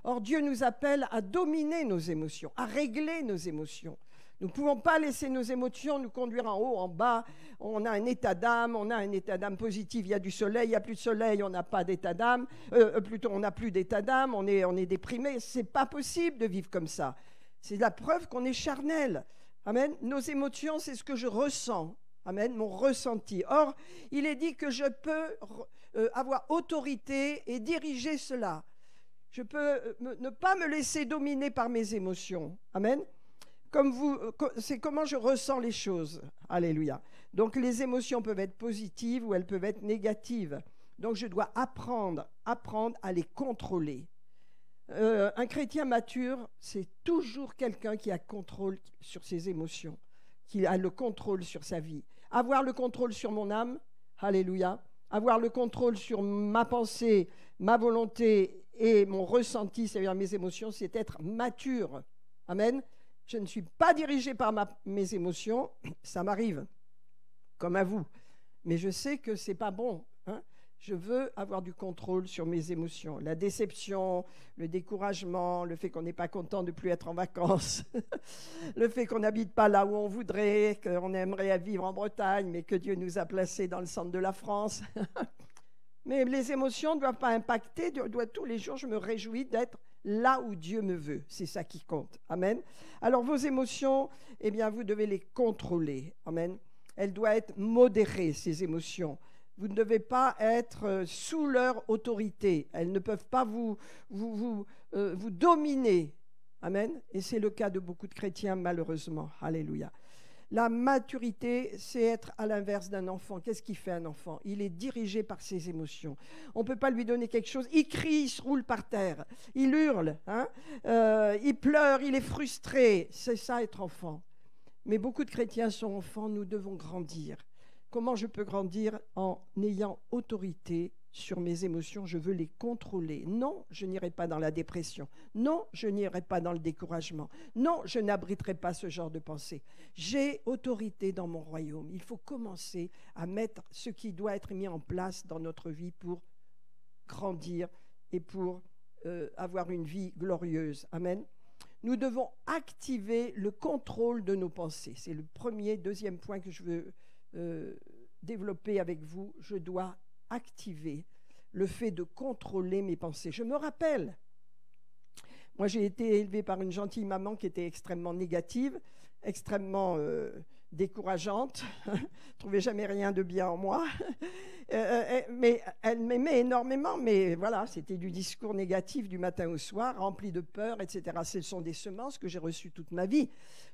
Or, Dieu nous appelle à dominer nos émotions, à régler nos émotions. Nous ne pouvons pas laisser nos émotions nous conduire en haut, en bas. On a un état d'âme positif, il y a du soleil, il n'y a plus de soleil, on n'a pas d'état d'âme. Plutôt, on n'a plus d'état d'âme, on est déprimé. Ce n'est pas possible de vivre comme ça. C'est la preuve qu'on est charnel. Amen. Nos émotions, c'est ce que je ressens. Amen, mon ressenti. Or, il est dit que je peux avoir autorité et diriger cela. Je peux ne pas me laisser dominer par mes émotions. Amen. C'est comment je ressens les choses. Alléluia. Donc les émotions peuvent être positives ou elles peuvent être négatives. Donc je dois apprendre à les contrôler. Un chrétien mature, c'est toujours quelqu'un qui a contrôle sur ses émotions, qui a le contrôle sur sa vie. Avoir le contrôle sur mon âme, alléluia. Avoir le contrôle sur ma pensée, ma volonté et mon ressenti, c'est-à-dire mes émotions, c'est être mature. Amen. Je ne suis pas dirigé par mes émotions, ça m'arrive, comme à vous. Mais je sais que ce n'est pas bon. Je veux avoir du contrôle sur mes émotions. La déception, le découragement, le fait qu'on n'est pas content de ne plus être en vacances, le fait qu'on n'habite pas là où on voudrait, qu'on aimerait vivre en Bretagne, mais que Dieu nous a placés dans le centre de la France. Mais les émotions ne doivent pas impacter. Tous les jours, je me réjouis d'être là où Dieu me veut. C'est ça qui compte. Amen. Alors, vos émotions, eh bien, vous devez les contrôler. Amen. Elles doivent être modérées, ces émotions. Vous ne devez pas être sous leur autorité. Elles ne peuvent pas vous dominer. Amen. Et c'est le cas de beaucoup de chrétiens, malheureusement. Alléluia. La maturité, c'est être à l'inverse d'un enfant. Qu'est-ce qui fait un enfant? Il est dirigé par ses émotions. On ne peut pas lui donner quelque chose. Il crie, il se roule par terre. Il hurle. Il pleure, il est frustré. C'est ça, être enfant. Mais beaucoup de chrétiens sont enfants. Nous devons grandir. Comment je peux grandir? En ayant autorité sur mes émotions, je veux les contrôler. Non, je n'irai pas dans la dépression. Non, je n'irai pas dans le découragement. Non, je n'abriterai pas ce genre de pensée. J'ai autorité dans mon royaume. Il faut commencer à mettre ce qui doit être mis en place dans notre vie pour grandir et pour avoir une vie glorieuse. Amen. Nous devons activer le contrôle de nos pensées. C'est le deuxième point que je veux développer avec vous. Je dois activer le fait de contrôler mes pensées. Je me rappelle, moi j'ai été élevée par une gentille maman qui était extrêmement négative, extrêmement décourageante, ne trouvait jamais rien de bien en moi, mais elle m'aimait énormément, mais voilà, c'était du discours négatif du matin au soir, rempli de peur, etc. Ce sont des semences que j'ai reçues toute ma vie.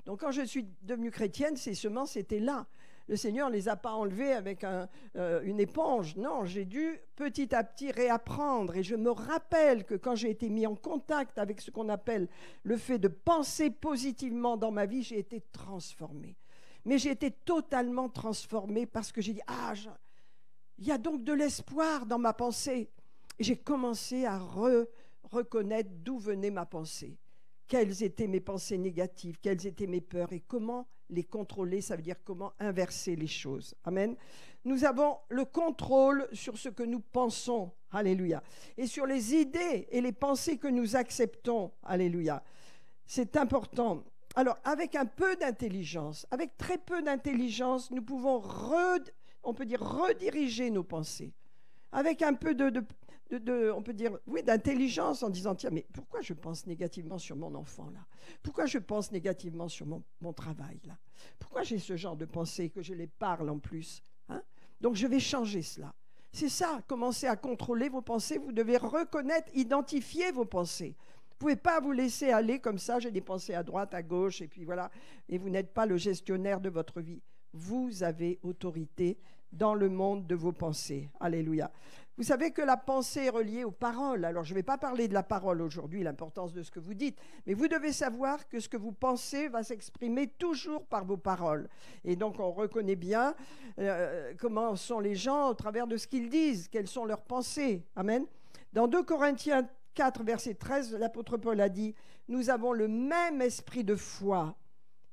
Donc quand je suis devenue chrétienne, ces semences étaient là. Le Seigneur ne les a pas enlevées avec une éponge. Non, j'ai dû petit à petit réapprendre. Et je me rappelle que quand j'ai été mis en contact avec ce qu'on appelle le fait de penser positivement dans ma vie, j'ai été transformée. Mais j'ai été totalement transformée parce que j'ai dit, il y a donc de l'espoir dans ma pensée. Et j'ai commencé à reconnaître d'où venait ma pensée. Quelles étaient mes pensées négatives, quelles étaient mes peurs et comment les contrôler, ça veut dire comment inverser les choses. Amen. Nous avons le contrôle sur ce que nous pensons. Alléluia. Et sur les idées et les pensées que nous acceptons. Alléluia. C'est important. Alors, avec un peu d'intelligence, avec très peu d'intelligence, nous pouvons, on peut dire, rediriger nos pensées. Avec un peu on peut dire, oui, d'intelligence en disant, tiens, mais pourquoi je pense négativement sur mon enfant, là? Pourquoi je pense négativement sur mon travail, là? Pourquoi j'ai ce genre de pensée, que je les parle en plus, hein? Donc, je vais changer cela. C'est ça, commencez à contrôler vos pensées. Vous devez reconnaître, identifier vos pensées. Vous ne pouvez pas vous laisser aller comme ça, j'ai des pensées à droite, à gauche, et puis voilà, et vous n'êtes pas le gestionnaire de votre vie. Vous avez autorité dans le monde de vos pensées. Alléluia. Vous savez que la pensée est reliée aux paroles. Alors, je ne vais pas parler de la parole aujourd'hui, l'importance de ce que vous dites, mais vous devez savoir que ce que vous pensez va s'exprimer toujours par vos paroles. Et donc, on reconnaît bien comment sont les gens au travers de ce qu'ils disent, quelles sont leurs pensées. Amen. Dans 2 Corinthiens 4, verset 13, l'apôtre Paul a dit « Nous avons le même esprit de foi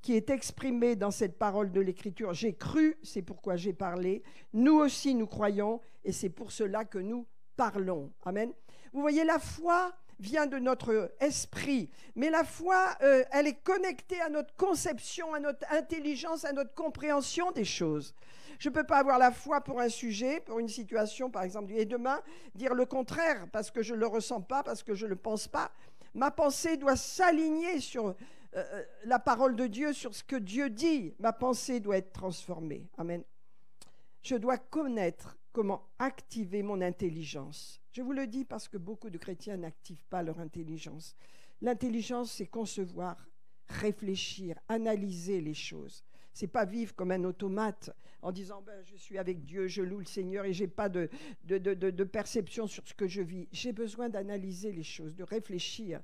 qui est exprimé dans cette parole de l'Écriture. J'ai cru, c'est pourquoi j'ai parlé. Nous aussi, nous croyons, et c'est pour cela que nous parlons. » Amen. Vous voyez, la foi vient de notre esprit, mais la foi, elle est connectée à notre conception, à notre intelligence, à notre compréhension des choses. Je ne peux pas avoir la foi pour un sujet, pour une situation, par exemple, et demain, dire le contraire, parce que je ne le ressens pas, parce que je ne le pense pas. Ma pensée doit s'aligner sur la parole de Dieu, sur ce que Dieu dit. Ma pensée doit être transformée. Amen. Je dois connaître comment activer mon intelligence. Je vous le dis parce que beaucoup de chrétiens n'activent pas leur intelligence. L'intelligence, c'est concevoir, réfléchir, analyser les choses. Ce n'est pas vivre comme un automate en disant je suis avec Dieu, je loue le Seigneur et je n'ai pas de perception sur ce que je vis. J'ai besoin d'analyser les choses, de réfléchir.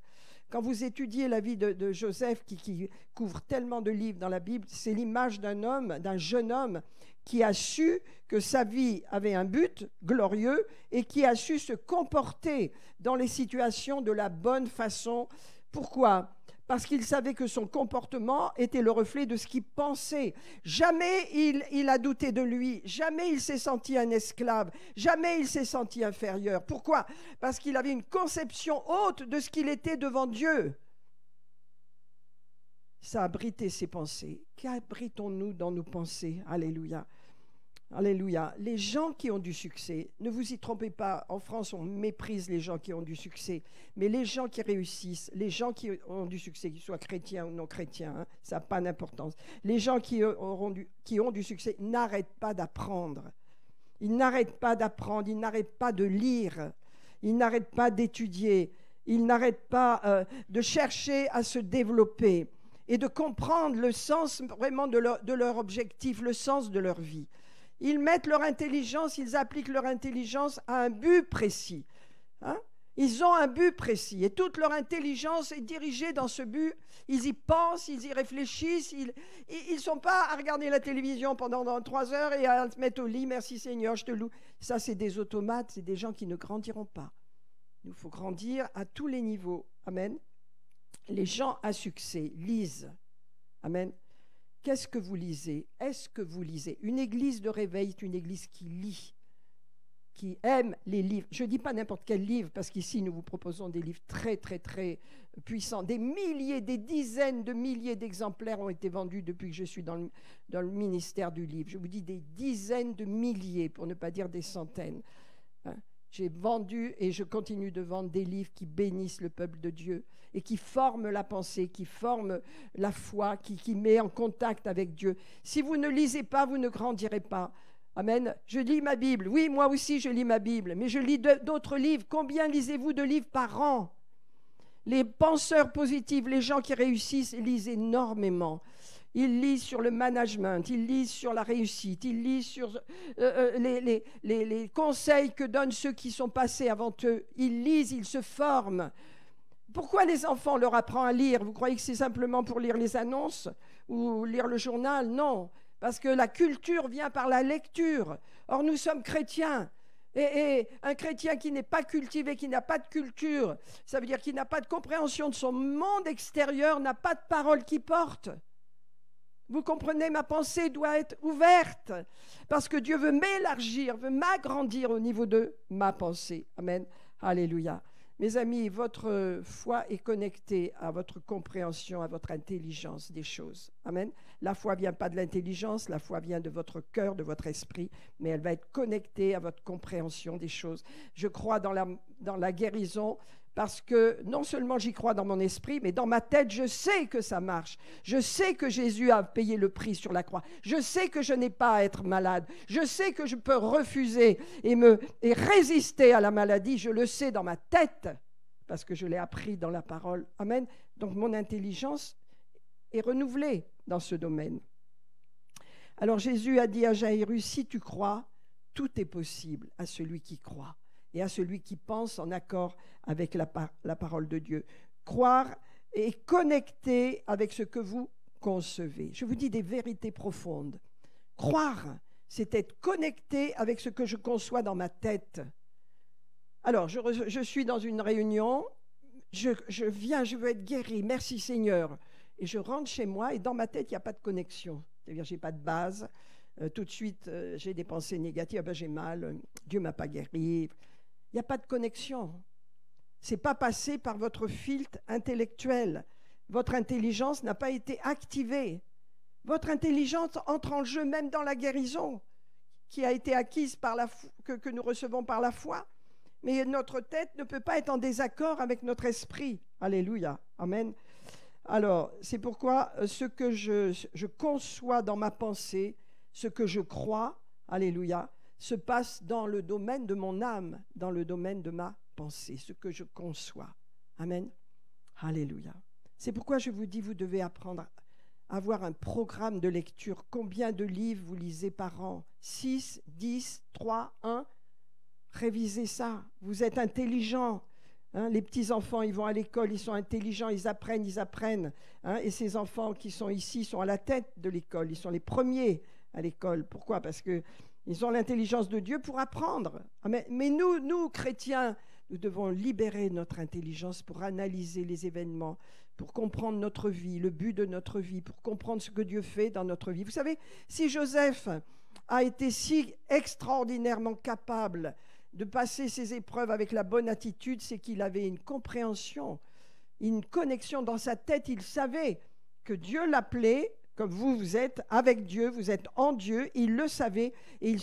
Quand vous étudiez la vie de Joseph, qui couvre tellement de livres dans la Bible, c'est l'image d'un jeune homme qui a su que sa vie avait un but glorieux et qui a su se comporter dans les situations de la bonne façon. Pourquoi ? Parce qu'il savait que son comportement était le reflet de ce qu'il pensait. Jamais il a douté de lui, jamais il s'est senti un esclave, jamais il s'est senti inférieur. Pourquoi ? Parce qu'il avait une conception haute de ce qu'il était devant Dieu. Ça a abrité ses pensées. Qu'abritons-nous dans nos pensées ? Alléluia. Alléluia. Les gens qui ont du succès, ne vous y trompez pas, en France on méprise les gens qui ont du succès, mais les gens qui réussissent, les gens qui ont du succès, qu'ils soient chrétiens ou non chrétiens, ça n'a pas d'importance. Les gens qui ont du succès n'arrêtent pas d'apprendre. Ils n'arrêtent pas d'apprendre, ils n'arrêtent pas de lire, ils n'arrêtent pas d'étudier, ils n'arrêtent pas de chercher à se développer et de comprendre le sens vraiment de leur objectif, le sens de leur vie. Ils mettent leur intelligence, ils appliquent leur intelligence à un but précis. Hein? Ils ont un but précis et toute leur intelligence est dirigée dans ce but. Ils y pensent, ils y réfléchissent. Ils ne sont pas à regarder la télévision pendant 3 heures et à se mettre au lit. Merci Seigneur, je te loue. Ça, c'est des automates, c'est des gens qui ne grandiront pas. Il faut grandir à tous les niveaux. Amen. Les gens à succès lisent. Amen. Qu'est-ce que vous lisez ? Est-ce que vous lisez ? Une église de réveil est une église qui lit, qui aime les livres. Je ne dis pas n'importe quel livre, parce qu'ici, nous vous proposons des livres très, très, très puissants. Des milliers, des dizaines de milliers d'exemplaires ont été vendus depuis que je suis dans le ministère du livre. Je vous dis des dizaines de milliers, pour ne pas dire des centaines. Hein? J'ai vendu et je continue de vendre des livres qui bénissent le peuple de Dieu et qui forment la pensée, qui forment la foi, qui met en contact avec Dieu. Si vous ne lisez pas, vous ne grandirez pas. Amen. Je lis ma Bible. Oui, moi aussi, je lis ma Bible. Mais je lis d'autres livres. Combien lisez-vous de livres par an ? Les penseurs positifs, les gens qui réussissent, lisent énormément. Ils lisent sur le management, ils lisent sur la réussite, ils lisent sur les conseils que donnent ceux qui sont passés avant eux. Ils lisent, ils se forment. Pourquoi les enfants leur apprennent à lire ? Vous croyez que c'est simplement pour lire les annonces ou lire le journal ? Non, parce que la culture vient par la lecture. Or, nous sommes chrétiens. Et un chrétien qui n'est pas cultivé, qui n'a pas de culture, ça veut dire qu'il n'a pas de compréhension de son monde extérieur, n'a pas de parole qui porte. Vous comprenez, ma pensée doit être ouverte parce que Dieu veut m'élargir, veut m'agrandir au niveau de ma pensée. Amen. Alléluia. Mes amis, votre foi est connectée à votre compréhension, à votre intelligence des choses. Amen. La foi ne vient pas de l'intelligence, la foi vient de votre cœur, de votre esprit, mais elle va être connectée à votre compréhension des choses. Je crois dans la guérison parce que non seulement j'y crois dans mon esprit, mais dans ma tête, je sais que ça marche. Je sais que Jésus a payé le prix sur la croix. Je sais que je n'ai pas à être malade. Je sais que je peux refuser et résister à la maladie. Je le sais dans ma tête parce que je l'ai appris dans la parole. Amen. Donc mon intelligence est renouvelée dans ce domaine. Alors Jésus a dit à Jairus, si tu crois, tout est possible à celui qui croit et à celui qui pense en accord avec la parole de Dieu. Croire est connecté avec ce que vous concevez. Je vous dis des vérités profondes. Croire, c'est être connecté avec ce que je conçois dans ma tête. Alors, je suis dans une réunion, je viens, je veux être guéri, merci Seigneur. Et je rentre chez moi et dans ma tête, il n'y a pas de connexion. C'est-à-dire, je n'ai pas de base. Tout de suite, j'ai des pensées négatives. Ah ben, j'ai mal, Dieu ne m'a pas guéri. Il n'y a pas de connexion. Ce n'est pas passé par votre filtre intellectuel. Votre intelligence n'a pas été activée. Votre intelligence entre en jeu même dans la guérison qui a été acquise par que nous recevons par la foi. Mais notre tête ne peut pas être en désaccord avec notre esprit. Alléluia. Amen. Alors, c'est pourquoi ce que je conçois dans ma pensée, ce que je crois, alléluia, se passe dans le domaine de mon âme, dans le domaine de ma pensée, ce que je conçois. Amen. Alléluia. C'est pourquoi je vous dis, vous devez apprendre à avoir un programme de lecture. Combien de livres vous lisez par an? 6, 10, 3, 1? Révisez ça. Vous êtes intelligent. Hein, les petits-enfants, ils vont à l'école, ils sont intelligents, ils apprennent. Hein, et ces enfants qui sont ici sont à la tête de l'école. Ils sont les premiers à l'école. Pourquoi? Parce qu'ils ont l'intelligence de Dieu pour apprendre. Mais nous, chrétiens, nous devons libérer notre intelligence pour analyser les événements, pour comprendre notre vie, le but de notre vie, pour comprendre ce que Dieu fait dans notre vie. Vous savez, si Joseph a été si extraordinairement capable de passer ses épreuves avec la bonne attitude, c'est qu'il avait une compréhension, une connexion dans sa tête. Il savait que Dieu l'appelait, comme vous êtes avec Dieu, vous êtes en Dieu. Il le savait et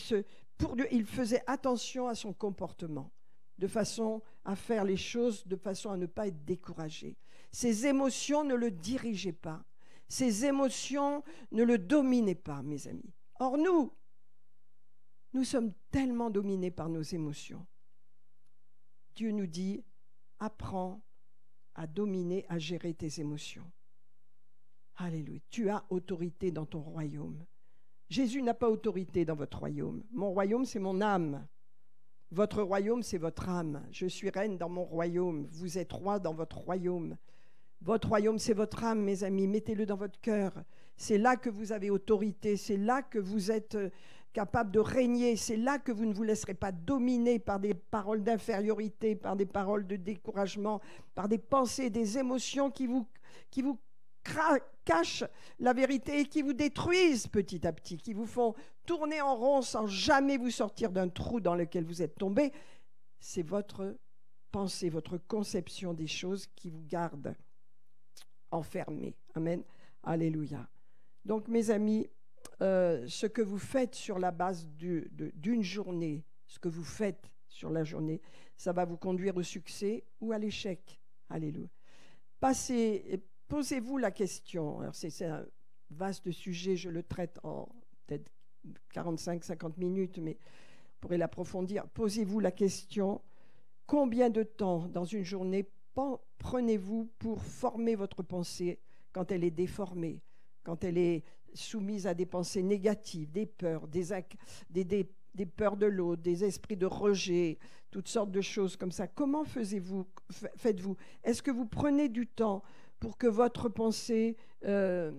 pour Dieu, il faisait attention à son comportement, de façon à faire les choses, de façon à ne pas être découragé. Ses émotions ne le dirigeaient pas. Ses émotions ne le dominaient pas, mes amis. Or, nous sommes tellement dominés par nos émotions. Dieu nous dit, apprends à dominer, à gérer tes émotions. Alléluia. Tu as autorité dans ton royaume. Jésus n'a pas autorité dans votre royaume. Mon royaume, c'est mon âme. Votre royaume, c'est votre âme. Je suis reine dans mon royaume. Vous êtes roi dans votre royaume. Votre royaume, c'est votre âme, mes amis. Mettez-le dans votre cœur. C'est là que vous avez autorité. C'est là que vous êtes capable de régner. C'est là que vous ne vous laisserez pas dominer par des paroles d'infériorité, par des paroles de découragement, par des pensées, des émotions qui vous cachent la vérité et qui vous détruisent petit à petit, qui vous font tourner en rond sans jamais vous sortir d'un trou dans lequel vous êtes tombé. C'est votre pensée, votre conception des choses qui vous garde enfermés. Amen. Alléluia. Donc, mes amis, ce que vous faites sur la base d'une journée, ce que vous faites sur la journée, ça va vous conduire au succès ou à l'échec. Alléluia. Posez-vous la question. Alors, c'est un vaste sujet, je le traite en peut-être 45-50 minutes, mais vous pourrez l'approfondir. Posez-vous la question, combien de temps dans une journée prenez-vous pour former votre pensée quand elle est déformée, quand elle est soumise à des pensées négatives, des peurs, des peurs de l'autre, des esprits de rejet, toutes sortes de choses comme ça. Comment faites-vous? Est-ce que vous prenez du temps pour que votre pensée, que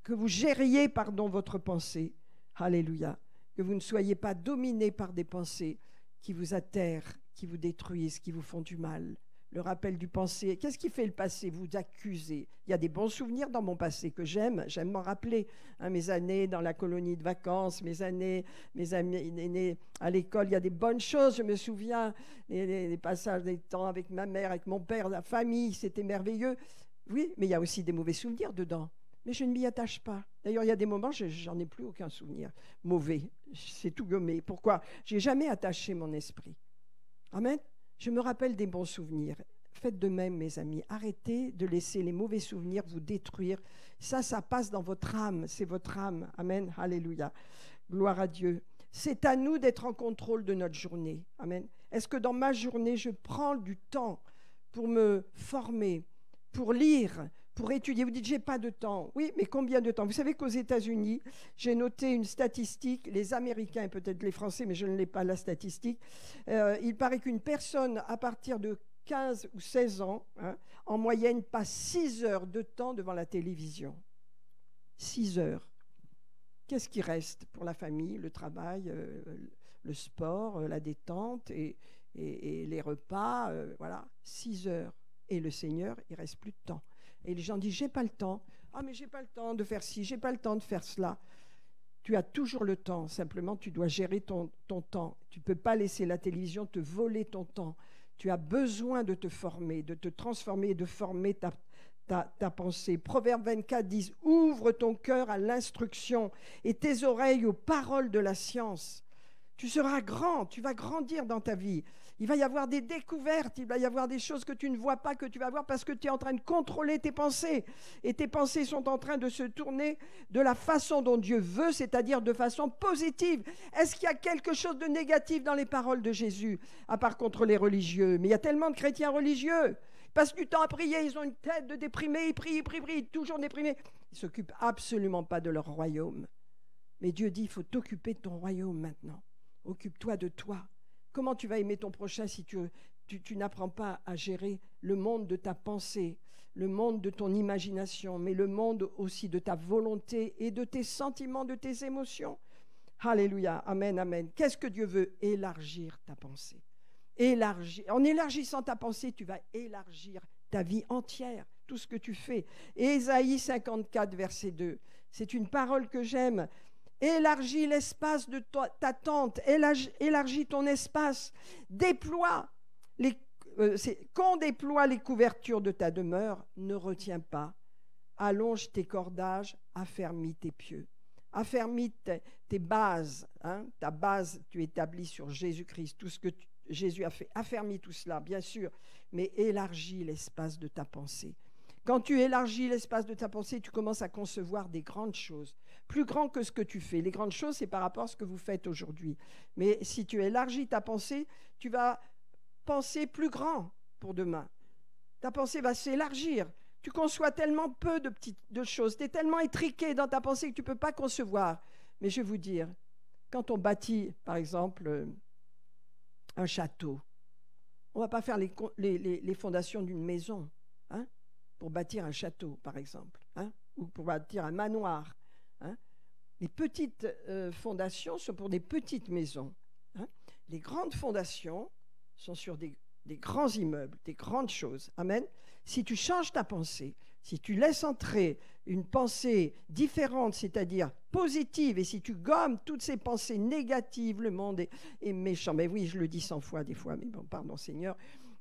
vous gériez, votre pensée, alléluia, que vous ne soyez pas dominé par des pensées qui vous atterrent, qui vous détruisent, qui vous font du mal. Le rappel du passé. Qu'est-ce qui fait le passé? Vous accuser. Il y a des bons souvenirs dans mon passé que j'aime m'en rappeler. Hein, mes années dans la colonie de vacances, mes années à l'école, il y a des bonnes choses. Je me souviens des passages des temps avec ma mère, avec mon père, la famille, c'était merveilleux. Oui, mais il y a aussi des mauvais souvenirs dedans. Mais je ne m'y attache pas. D'ailleurs, il y a des moments, j'en ai plus aucun souvenir mauvais. C'est tout gommé. Pourquoi? Je n'ai jamais attaché mon esprit. Amen. Je me rappelle des bons souvenirs. Faites de même, mes amis. Arrêtez de laisser les mauvais souvenirs vous détruire. Ça passe dans votre âme. C'est votre âme. Amen. Alléluia. Gloire à Dieu. C'est à nous d'être en contrôle de notre journée. Amen. Est-ce que dans ma journée, je prends du temps pour me former, pour lire, pour étudier? Vous dites, j'ai pas de temps. Oui, mais combien de temps? Vous savez qu'aux États-Unis, j'ai noté une statistique, les Américains et peut-être les Français, mais je ne l'ai pas la statistique. Il paraît qu'une personne à partir de 15 ou 16 ans, hein, en moyenne, passe 6 heures de temps devant la télévision. 6 heures. Qu'est-ce qui reste pour la famille? Le travail, le sport, la détente et les repas. Voilà, 6 heures. Et le Seigneur, il ne reste plus de temps. Et les gens disent, j'ai pas le temps. Ah, mais j'ai pas le temps de faire ci, j'ai pas le temps de faire cela. Tu as toujours le temps. Simplement, tu dois gérer ton temps. Tu ne peux pas laisser la télévision te voler ton temps. Tu as besoin de te former, de te transformer et de former ta pensée. Proverbe 24 dit, ouvre ton cœur à l'instruction et tes oreilles aux paroles de la science. Tu seras grand, tu vas grandir dans ta vie. Il va y avoir des découvertes, il va y avoir des choses que tu ne vois pas, que tu vas voir parce que tu es en train de contrôler tes pensées. Et tes pensées sont en train de se tourner de la façon dont Dieu veut, c'est-à-dire de façon positive. Est-ce qu'il y a quelque chose de négatif dans les paroles de Jésus, à part contre les religieux? Mais il y a tellement de chrétiens religieux. Ils passent du temps à prier, ils ont une tête de déprimés, ils prient, toujours déprimés. Ils ne s'occupent absolument pas de leur royaume. Mais Dieu dit, il faut t'occuper de ton royaume maintenant. Occupe-toi de toi. Comment tu vas aimer ton prochain si tu n'apprends pas à gérer le monde de ta pensée, le monde de ton imagination, mais le monde aussi de ta volonté et de tes sentiments, de tes émotions? Alléluia, amen, amen. Qu'est-ce que Dieu veut? Élargir ta pensée. Élargir. En élargissant ta pensée, tu vas élargir ta vie entière, tout ce que tu fais. Ésaïe 54, verset 2, c'est une parole que j'aime. Élargis l'espace de ta tente, élargis ton espace, qu'on déploie les couvertures de ta demeure, ne retiens pas, allonge tes cordages, affermis tes pieux, affermis tes bases, hein, ta base tu établis sur Jésus-Christ, tout ce que Jésus a fait, affermis tout cela, bien sûr, mais élargis l'espace de ta pensée. Quand tu élargis l'espace de ta pensée, tu commences à concevoir des grandes choses, plus grands que ce que tu fais. Les grandes choses, c'est par rapport à ce que vous faites aujourd'hui. Mais si tu élargis ta pensée, tu vas penser plus grand pour demain. Ta pensée va s'élargir. Tu conçois tellement peu de choses. Tu es tellement étriqué dans ta pensée que tu ne peux pas concevoir. Mais je vais vous dire, quand on bâtit, par exemple, un château, on ne va pas faire les fondations d'une maison, hein, pour bâtir un château, par exemple, hein, ou pour bâtir un manoir. Hein. Les petites fondations sont pour des petites maisons. Hein. Les grandes fondations sont sur des grands immeubles, des grandes choses. Amen. Si tu changes ta pensée, si tu laisses entrer une pensée différente, c'est-à-dire positive, et si tu gommes toutes ces pensées négatives, le monde est méchant. Mais oui, je le dis 100 fois des fois, mais bon, pardon Seigneur,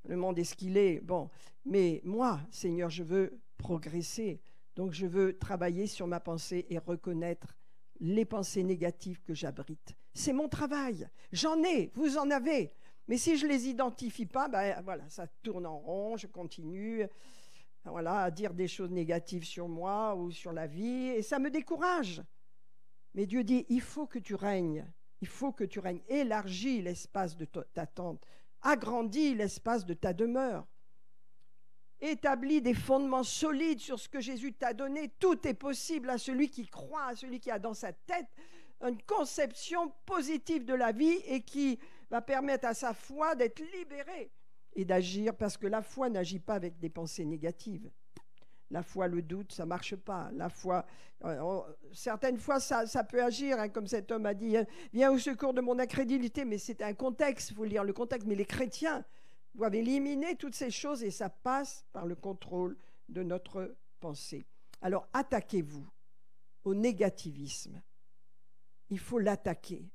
le monde est ce qu'il est. Bon, mais moi, Seigneur, je veux progresser. Donc, je veux travailler sur ma pensée et reconnaître les pensées négatives que j'abrite. C'est mon travail. J'en ai, vous en avez. Mais si je ne les identifie pas, ben voilà, ça tourne en rond, je continue voilà, à dire des choses négatives sur moi ou sur la vie, et ça me décourage. Mais Dieu dit, il faut que tu règnes. Il faut que tu règnes. Élargis l'espace de ta tente. Agrandis l'espace de ta demeure. Établis des fondements solides sur ce que Jésus t'a donné. Tout est possible à celui qui croit, à celui qui a dans sa tête une conception positive de la vie et qui va permettre à sa foi d'être libérée et d'agir, parce que la foi n'agit pas avec des pensées négatives. La foi, le doute, ça ne marche pas. La foi, certaines fois, ça peut agir, hein, comme cet homme a dit, viens au secours de mon incrédulité, mais c'est un contexte, il faut lire le contexte. Mais les chrétiens, doivent éliminer toutes ces choses et ça passe par le contrôle de notre pensée. Alors attaquez-vous au négativisme. Il faut l'attaquer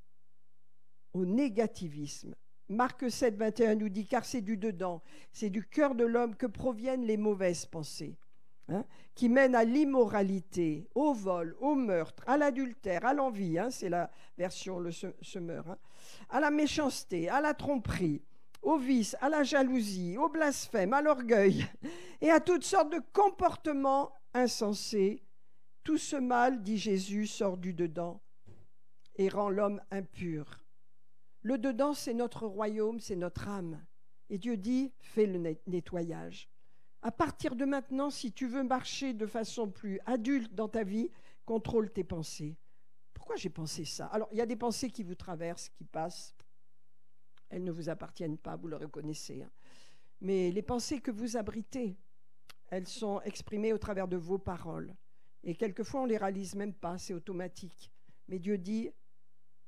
au négativisme. Marc 7, 21 nous dit « Car c'est du dedans, c'est du cœur de l'homme que proviennent les mauvaises pensées, qui mènent à l'immoralité, au vol, au meurtre, à l'adultère, à l'envie, c'est la version le semeur, à la méchanceté, à la tromperie, au vice, à la jalousie, au blasphème, à l'orgueil et à toutes sortes de comportements insensés. Tout ce mal, dit Jésus, sort du dedans et rend l'homme impur. » Le dedans, c'est notre royaume, c'est notre âme. Et Dieu dit, fais le nettoyage. À partir de maintenant, si tu veux marcher de façon plus adulte dans ta vie, contrôle tes pensées. Pourquoi j'ai pensé ça? Alors, il y a des pensées qui vous traversent, qui passent. Elles ne vous appartiennent pas, vous le reconnaissez. Mais les pensées que vous abritez, elles sont exprimées au travers de vos paroles. Et quelquefois, on ne les réalise même pas, c'est automatique. Mais Dieu dit,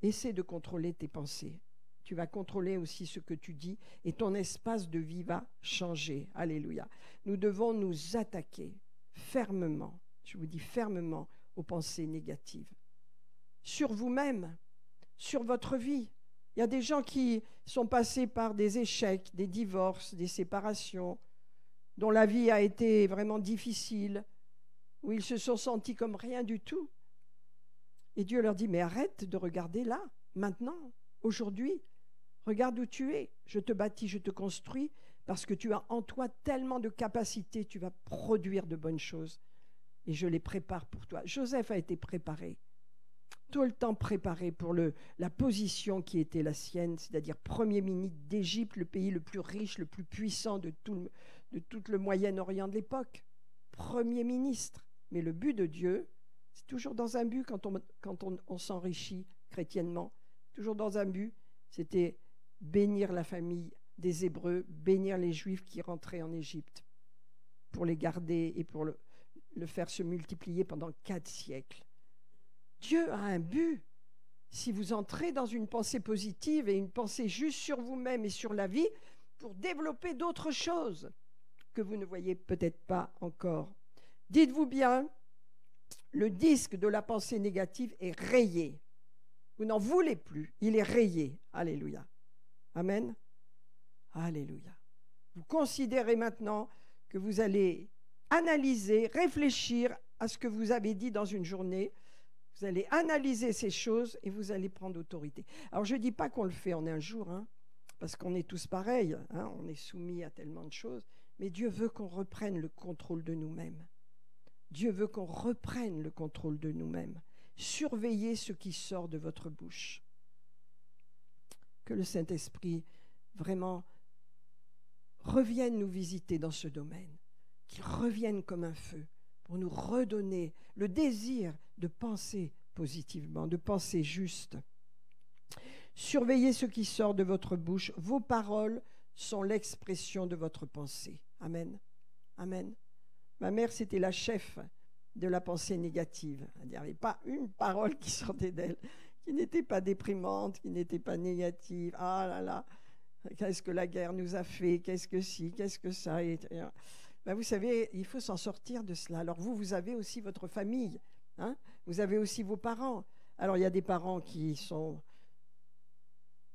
essaie de contrôler tes pensées. Tu vas contrôler aussi ce que tu dis et ton espace de vie va changer. Alléluia. Nous devons nous attaquer fermement, je vous dis fermement, aux pensées négatives. Sur vous-même, sur votre vie. Il y a des gens qui sont passés par des échecs, des divorces, des séparations, dont la vie a été vraiment difficile, où ils se sont sentis comme rien du tout. Et Dieu leur dit, mais arrête de regarder là, maintenant, aujourd'hui. Regarde où tu es. Je te bâtis, je te construis, parce que tu as en toi tellement de capacités, tu vas produire de bonnes choses. Et je les prépare pour toi. Joseph a été préparé, tout le temps préparé pour la position qui était la sienne, c'est-à-dire premier ministre d'Égypte, le pays le plus riche, le plus puissant de tout le Moyen-Orient de l'époque. Premier ministre. Mais le but de Dieu, c'est toujours dans un but quand on s'enrichit chrétiennement. Toujours dans un but, c'était bénir la famille des Hébreux, bénir les Juifs qui rentraient en Égypte, pour les garder et pour le faire se multiplier pendant 4 siècles. Dieu a un but. Si vous entrez dans une pensée positive et une pensée juste sur vous-même et sur la vie, pour développer d'autres choses que vous ne voyez peut-être pas encore. Dites-vous bien, le disque de la pensée négative est rayé. Vous n'en voulez plus, il est rayé. Alléluia. Amen. Alléluia. Vous considérez maintenant que vous allez analyser, réfléchir à ce que vous avez dit dans une journée. Vous allez analyser ces choses et vous allez prendre autorité. Alors, je ne dis pas qu'on le fait en un jour, parce qu'on est tous pareils, on est soumis à tellement de choses, mais Dieu veut qu'on reprenne le contrôle de nous-mêmes. Dieu veut qu'on reprenne le contrôle de nous-mêmes. Surveillez ce qui sort de votre bouche. Que le Saint-Esprit vraiment revienne nous visiter dans ce domaine, qu'il revienne comme un feu pour nous redonner le désir de penser positivement, de penser juste. Surveillez ce qui sort de votre bouche. Vos paroles sont l'expression de votre pensée. Amen. Amen. Ma mère, c'était la chef de la pensée négative. Il n'y avait pas une parole qui sortait d'elle qui n'était pas déprimante, qui n'était pas négative. Ah là là, qu'est-ce que la guerre nous a fait, qu'est-ce que si, qu'est-ce que ça. Ben vous savez, il faut s'en sortir de cela. Alors vous avez aussi votre famille, vous avez aussi vos parents. Alors il y a des parents qui sont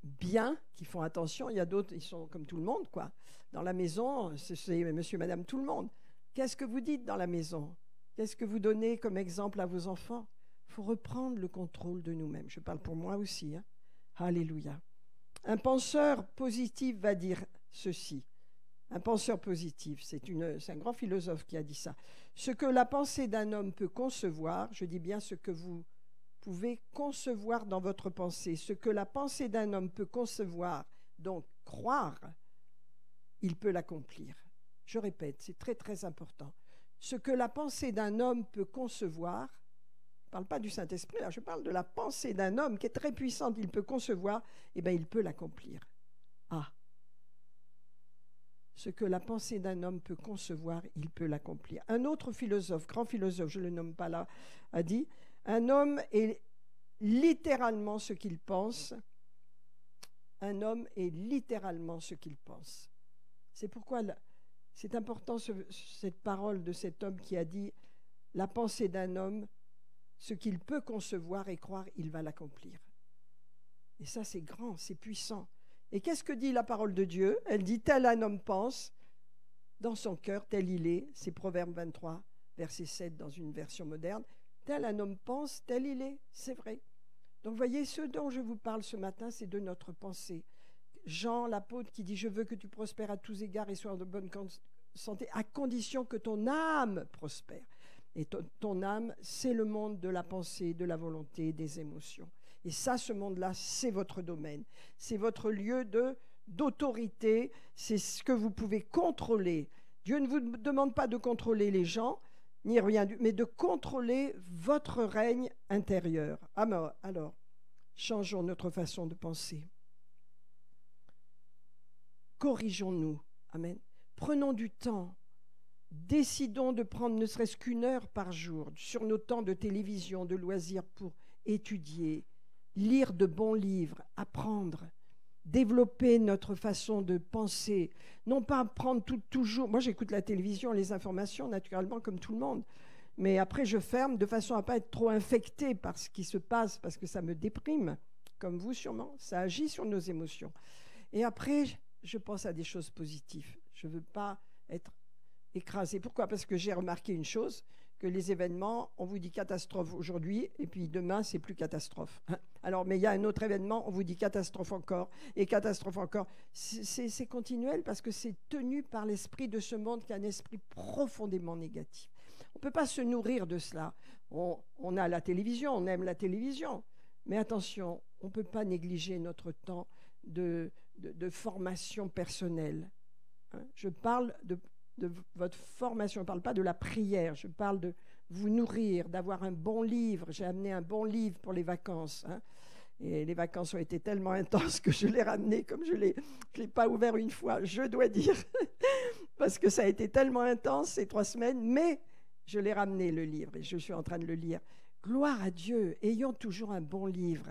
bien, qui font attention, il y a d'autres, ils sont comme tout le monde, quoi. Dans la maison, c'est monsieur, madame, tout le monde. Qu'est-ce que vous dites dans la maison? Qu'est-ce que vous donnez comme exemple à vos enfants? Il faut reprendre le contrôle de nous-mêmes. Je parle pour moi aussi. Alléluia. Un penseur positif va dire ceci. Un penseur positif, c'est un grand philosophe qui a dit ça. Ce que la pensée d'un homme peut concevoir, je dis bien ce que vous pouvez concevoir dans votre pensée, ce que la pensée d'un homme peut concevoir, donc croire, il peut l'accomplir. Je répète, c'est très très important. Ce que la pensée d'un homme peut concevoir, je ne parle pas du Saint-Esprit, là, je parle de la pensée d'un homme qui est très puissante, il peut concevoir, et bien il peut l'accomplir. Ce que la pensée d'un homme peut concevoir, il peut l'accomplir. Un autre philosophe, grand philosophe, je ne le nomme pas là, a dit, un homme est littéralement ce qu'il pense. Un homme est littéralement ce qu'il pense. C'est pourquoi c'est important cette parole de cet homme qui a dit « La pensée d'un homme, ce qu'il peut concevoir et croire, il va l'accomplir. » Et ça, c'est grand, c'est puissant. Et qu'est-ce que dit la parole de Dieu? Elle dit « Tel un homme pense, dans son cœur, tel il est. » C'est Proverbe 23, verset 7 dans une version moderne. « Tel un homme pense, tel il est. » C'est vrai. Donc, voyez, ce dont je vous parle ce matin, c'est de notre pensée. Jean, l'apôtre, qui dit « Je veux que tu prospères à tous égards et sois en de bonne santé, à condition que ton âme prospère. » Et ton âme, c'est le monde de la pensée, de la volonté, des émotions. Et ça, ce monde-là, c'est votre domaine. C'est votre lieu d'autorité. C'est ce que vous pouvez contrôler. Dieu ne vous demande pas de contrôler les gens, ni rien, mais de contrôler votre règne intérieur. Alors, changeons notre façon de penser. Corrigeons-nous. Amen. Prenons du temps. Décidons de prendre ne serait-ce qu'une heure par jour sur nos temps de télévision, de loisirs pour étudier, lire de bons livres, apprendre, développer notre façon de penser. Non pas prendre toujours... Moi, j'écoute la télévision, les informations, naturellement, comme tout le monde. Mais après, je ferme de façon à ne pas être trop infectée par ce qui se passe, parce que ça me déprime, comme vous sûrement. Ça agit sur nos émotions. Et après, je pense à des choses positives. Je ne veux pas être écrasé. Pourquoi? Parce que j'ai remarqué une chose, que les événements, on vous dit catastrophe aujourd'hui, et puis demain, c'est plus catastrophe. Alors, mais il y a un autre événement, on vous dit catastrophe encore, et catastrophe encore. C'est continuel parce que c'est tenu par l'esprit de ce monde qui est un esprit profondément négatif. On ne peut pas se nourrir de cela. On a la télévision, on aime la télévision, mais attention, on ne peut pas négliger notre temps de formation personnelle. Je parle de votre formation, je ne parle pas de la prière, je parle de vous nourrir, d'avoir un bon livre. J'ai amené un bon livre pour les vacances. Et les vacances ont été tellement intenses que je l'ai ramené, comme je l'ai pas ouvert une fois, je dois dire, parce que ça a été tellement intense ces 3 semaines, mais je l'ai ramené le livre et je suis en train de le lire. Gloire à Dieu, ayons toujours un bon livre.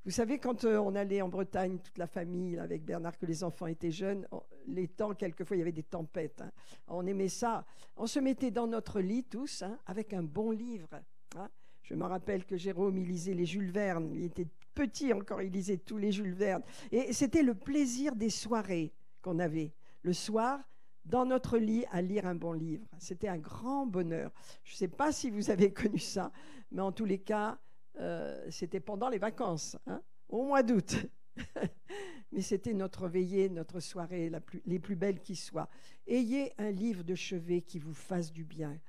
Vous savez, quand on allait en Bretagne, toute la famille, avec Bernard, que les enfants étaient jeunes, les temps, quelquefois, il y avait des tempêtes. On aimait ça. On se mettait dans notre lit, tous, avec un bon livre. Je me rappelle que Jérôme, il lisait les Jules Verne. Il était petit encore, il lisait tous les Jules Verne. Et c'était le plaisir des soirées qu'on avait. Le soir, dans notre lit, à lire un bon livre. C'était un grand bonheur. Je ne sais pas si vous avez connu ça, mais en tous les cas... c'était pendant les vacances, au mois d'août. Mais c'était notre veillée, notre soirée les plus belles qui soient. Ayez un livre de chevet qui vous fasse du bien,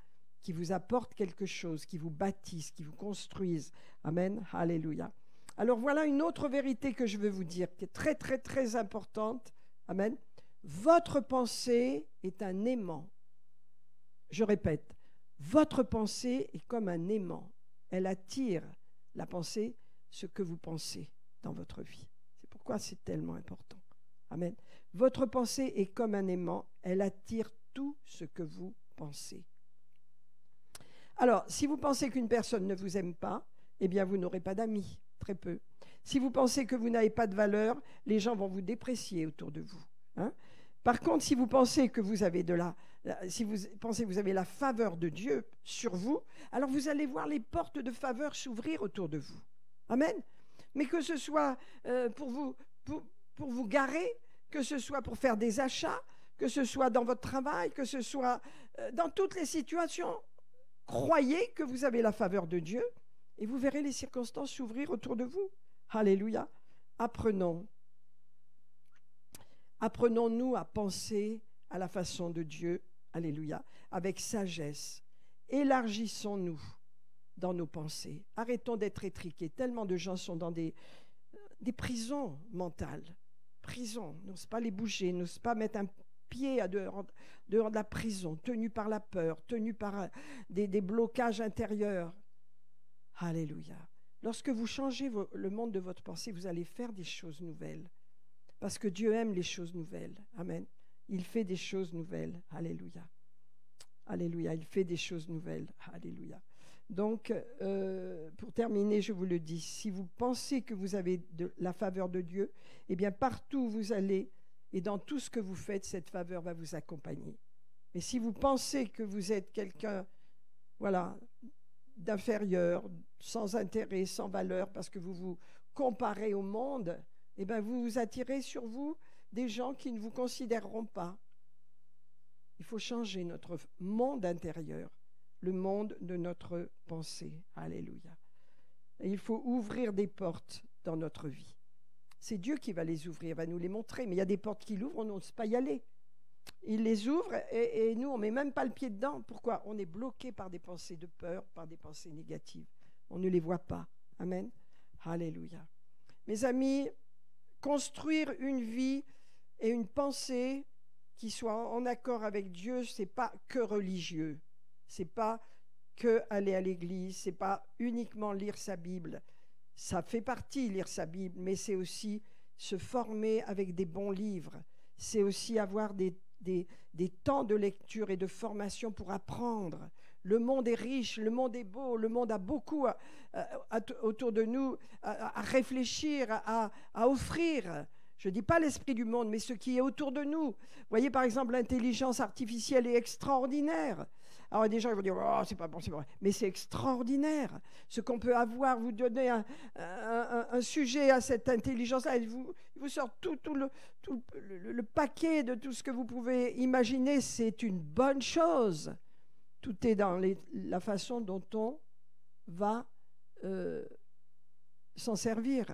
qui vous apporte quelque chose, qui vous bâtisse, qui vous construise. Amen, alléluia. Alors voilà une autre vérité que je veux vous dire, qui est très, très, très importante. Amen. Votre pensée est un aimant. Je répète, votre pensée est comme un aimant. Elle attire la pensée, ce que vous pensez dans votre vie. C'est pourquoi c'est tellement important. Amen. Votre pensée est comme un aimant, elle attire tout ce que vous pensez. Alors, si vous pensez qu'une personne ne vous aime pas, eh bien, vous n'aurez pas d'amis, très peu. Si vous pensez que vous n'avez pas de valeur, les gens vont vous déprécier autour de vous. Par contre, si vous pensez que vous avez si vous pensez que vous avez la faveur de Dieu sur vous, alors vous allez voir les portes de faveur s'ouvrir autour de vous. Amen. Mais que ce soit pour vous garer, que ce soit pour faire des achats, que ce soit dans votre travail, que ce soit dans toutes les situations, croyez que vous avez la faveur de Dieu et vous verrez les circonstances s'ouvrir autour de vous. Alléluia. Apprenons-nous à penser à la façon de Dieu, alléluia, avec sagesse. Élargissons-nous dans nos pensées. Arrêtons d'être étriqués. Tellement de gens sont dans des prisons mentales. Prisons, n'osent pas les bouger, n'osent pas mettre un pied dehors de la prison, tenus par la peur, tenus par des blocages intérieurs. Alléluia. Lorsque vous changez le monde de votre pensée, vous allez faire des choses nouvelles. Parce que Dieu aime les choses nouvelles. Amen. Il fait des choses nouvelles. Alléluia. Alléluia. Il fait des choses nouvelles. Alléluia. Donc, pour terminer, je vous le dis, si vous pensez que vous avez la faveur de Dieu, eh bien, partout où vous allez, Et dans tout ce que vous faites, cette faveur va vous accompagner. Mais si vous pensez que vous êtes quelqu'un, voilà, d'inférieur, sans intérêt, sans valeur, parce que vous vous comparez au monde, eh bien vous attirez sur vous des gens qui ne vous considéreront pas. Il faut changer notre monde intérieur, le monde de notre pensée. Alléluia. Et il faut ouvrir des portes dans notre vie. C'est Dieu qui va les ouvrir, va nous les montrer. Mais il y a des portes qu'il ouvre, on n'ose pas y aller. Il les ouvre et nous, on ne met même pas le pied dedans. Pourquoi? On est bloqué par des pensées de peur, par des pensées négatives. On ne les voit pas. Amen. Alléluia. Mes amis, construire une vie et une pensée qui soit en accord avec Dieu, ce n'est pas que religieux. Ce n'est pas que aller à l'église. Ce n'est pas uniquement lire sa Bible. Ça fait partie, lire sa Bible, mais c'est aussi se former avec des bons livres. C'est aussi avoir des temps de lecture et de formation pour apprendre. Le monde est riche, le monde est beau, le monde a beaucoup autour de nous à réfléchir, à offrir. Je ne dis pas l'esprit du monde, mais ce qui est autour de nous. Vous voyez, par exemple, l'intelligence artificielle est extraordinaire. Alors, des gens ils vont dire, oh, c'est pas bon, c'est pas vrai. Mais c'est extraordinaire. Ce qu'on peut avoir, vous donnez un sujet à cette intelligence-là, il vous sort tout le paquet de tout ce que vous pouvez imaginer. C'est une bonne chose. Tout est dans la façon dont on va s'en servir.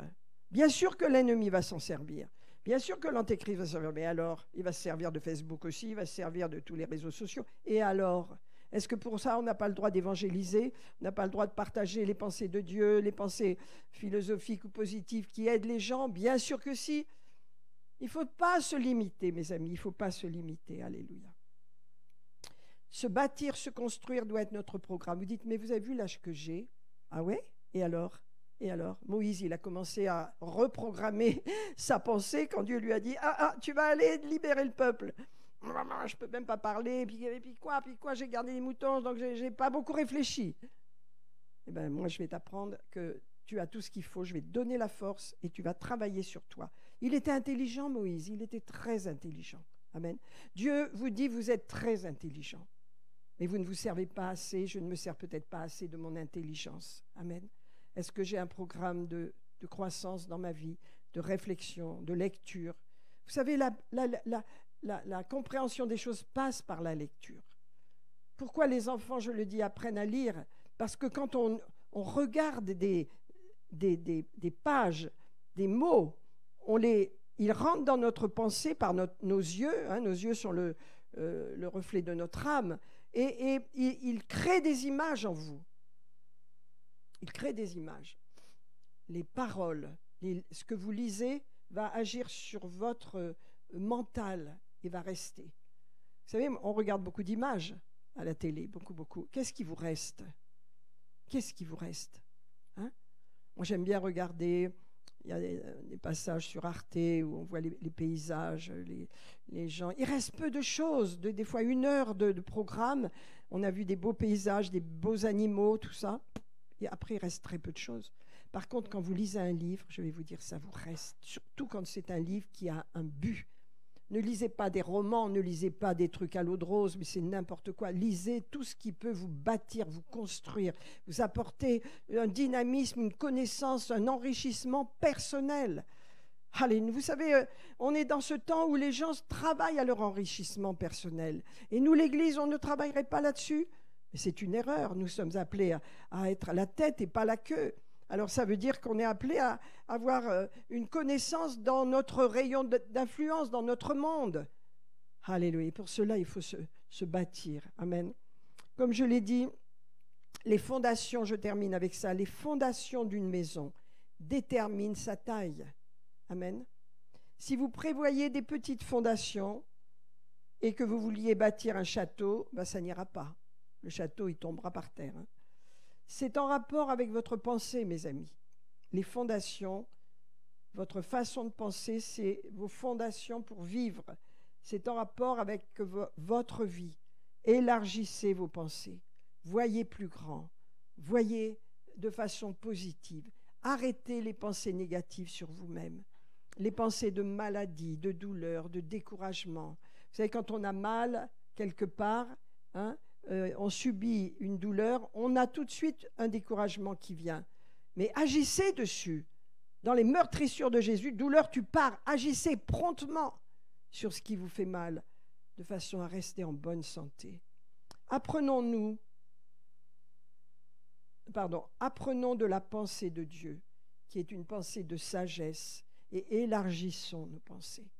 Bien sûr que l'ennemi va s'en servir. Bien sûr que l'antéchrist va se servir. Mais alors, il va se servir de Facebook aussi, il va se servir de tous les réseaux sociaux. Et alors ? Est-ce que pour ça, on n'a pas le droit d'évangéliser? On n'a pas le droit de partager les pensées de Dieu, les pensées philosophiques ou positives qui aident les gens? Bien sûr que si. Il ne faut pas se limiter, mes amis. Il ne faut pas se limiter. Alléluia. Se bâtir, se construire doit être notre programme. Vous dites, mais vous avez vu l'âge que j'ai? Ah ouais? Et alors? Et alors? Moïse, il a commencé à reprogrammer sa pensée quand Dieu lui a dit, tu vas aller libérer le peuple. Je ne peux même pas parler, puis quoi, j'ai gardé les moutons, donc je n'ai pas beaucoup réfléchi. Eh bien, moi, je vais t'apprendre que tu as tout ce qu'il faut, je vais te donner la force et tu vas travailler sur toi. Il était intelligent, Moïse, il était très intelligent. Amen. Dieu vous dit, vous êtes très intelligent, mais vous ne vous servez pas assez, je ne me sers peut-être pas assez de mon intelligence. Amen. Est-ce que j'ai un programme de croissance dans ma vie, de réflexion, de lecture? Vous savez, la compréhension des choses passe par la lecture. Pourquoi les enfants, je le dis, apprennent à lire? Parce que quand on regarde des pages, des mots, ils rentrent dans notre pensée par nos yeux. Nos yeux sont le reflet de notre âme. Et ils créent des images en vous. Ils créent des images. Les paroles, ce que vous lisez va agir sur votre mental et va rester. Vous savez, on regarde beaucoup d'images à la télé, beaucoup. Qu'est-ce qui vous reste? Qu'est-ce qui vous reste? Moi, j'aime bien regarder, il y a des passages sur Arte où on voit les paysages, les gens. Il reste peu de choses, des fois 1 heure de programme. On a vu des beaux paysages, des beaux animaux, tout ça. Et après, il reste très peu de choses. Par contre, quand vous lisez un livre, je vais vous dire, ça vous reste. Surtout quand c'est un livre qui a un but. Ne lisez pas des romans, ne lisez pas des trucs à l'eau de rose, mais c'est n'importe quoi. Lisez tout ce qui peut vous bâtir, vous construire, vous apporter un dynamisme, une connaissance, un enrichissement personnel. Allez, vous savez, on est dans ce temps où les gens travaillent à leur enrichissement personnel. Et nous, l'Église, on ne travaillerait pas là-dessus. Mais c'est une erreur. Nous sommes appelés à être la tête et pas la queue. Alors ça veut dire qu'on est appelé à avoir une connaissance dans notre rayon d'influence, dans notre monde. Alléluia. Et pour cela, il faut se bâtir. Amen. Comme je l'ai dit, les fondations, je termine avec ça, les fondations d'une maison déterminent sa taille. Amen. Si vous prévoyez des petites fondations et que vous vouliez bâtir un château, ça n'ira pas. Le château, il tombera par terre. C'est en rapport avec votre pensée, mes amis. Les fondations, votre façon de penser, c'est vos fondations pour vivre. C'est en rapport avec votre vie. Élargissez vos pensées. Voyez plus grand. Voyez de façon positive. Arrêtez les pensées négatives sur vous-même. les pensées de maladie, de douleur, de découragement. Vous savez, quand on a mal quelque part, hein, on subit une douleur, on a tout de suite un découragement qui vient. Mais agissez dessus. Dans les meurtrissures de Jésus, douleur, tu pars. Agissez promptement sur ce qui vous fait mal, de façon à rester en bonne santé. Apprenons de la pensée de Dieu, qui est une pensée de sagesse, et élargissons nos pensées.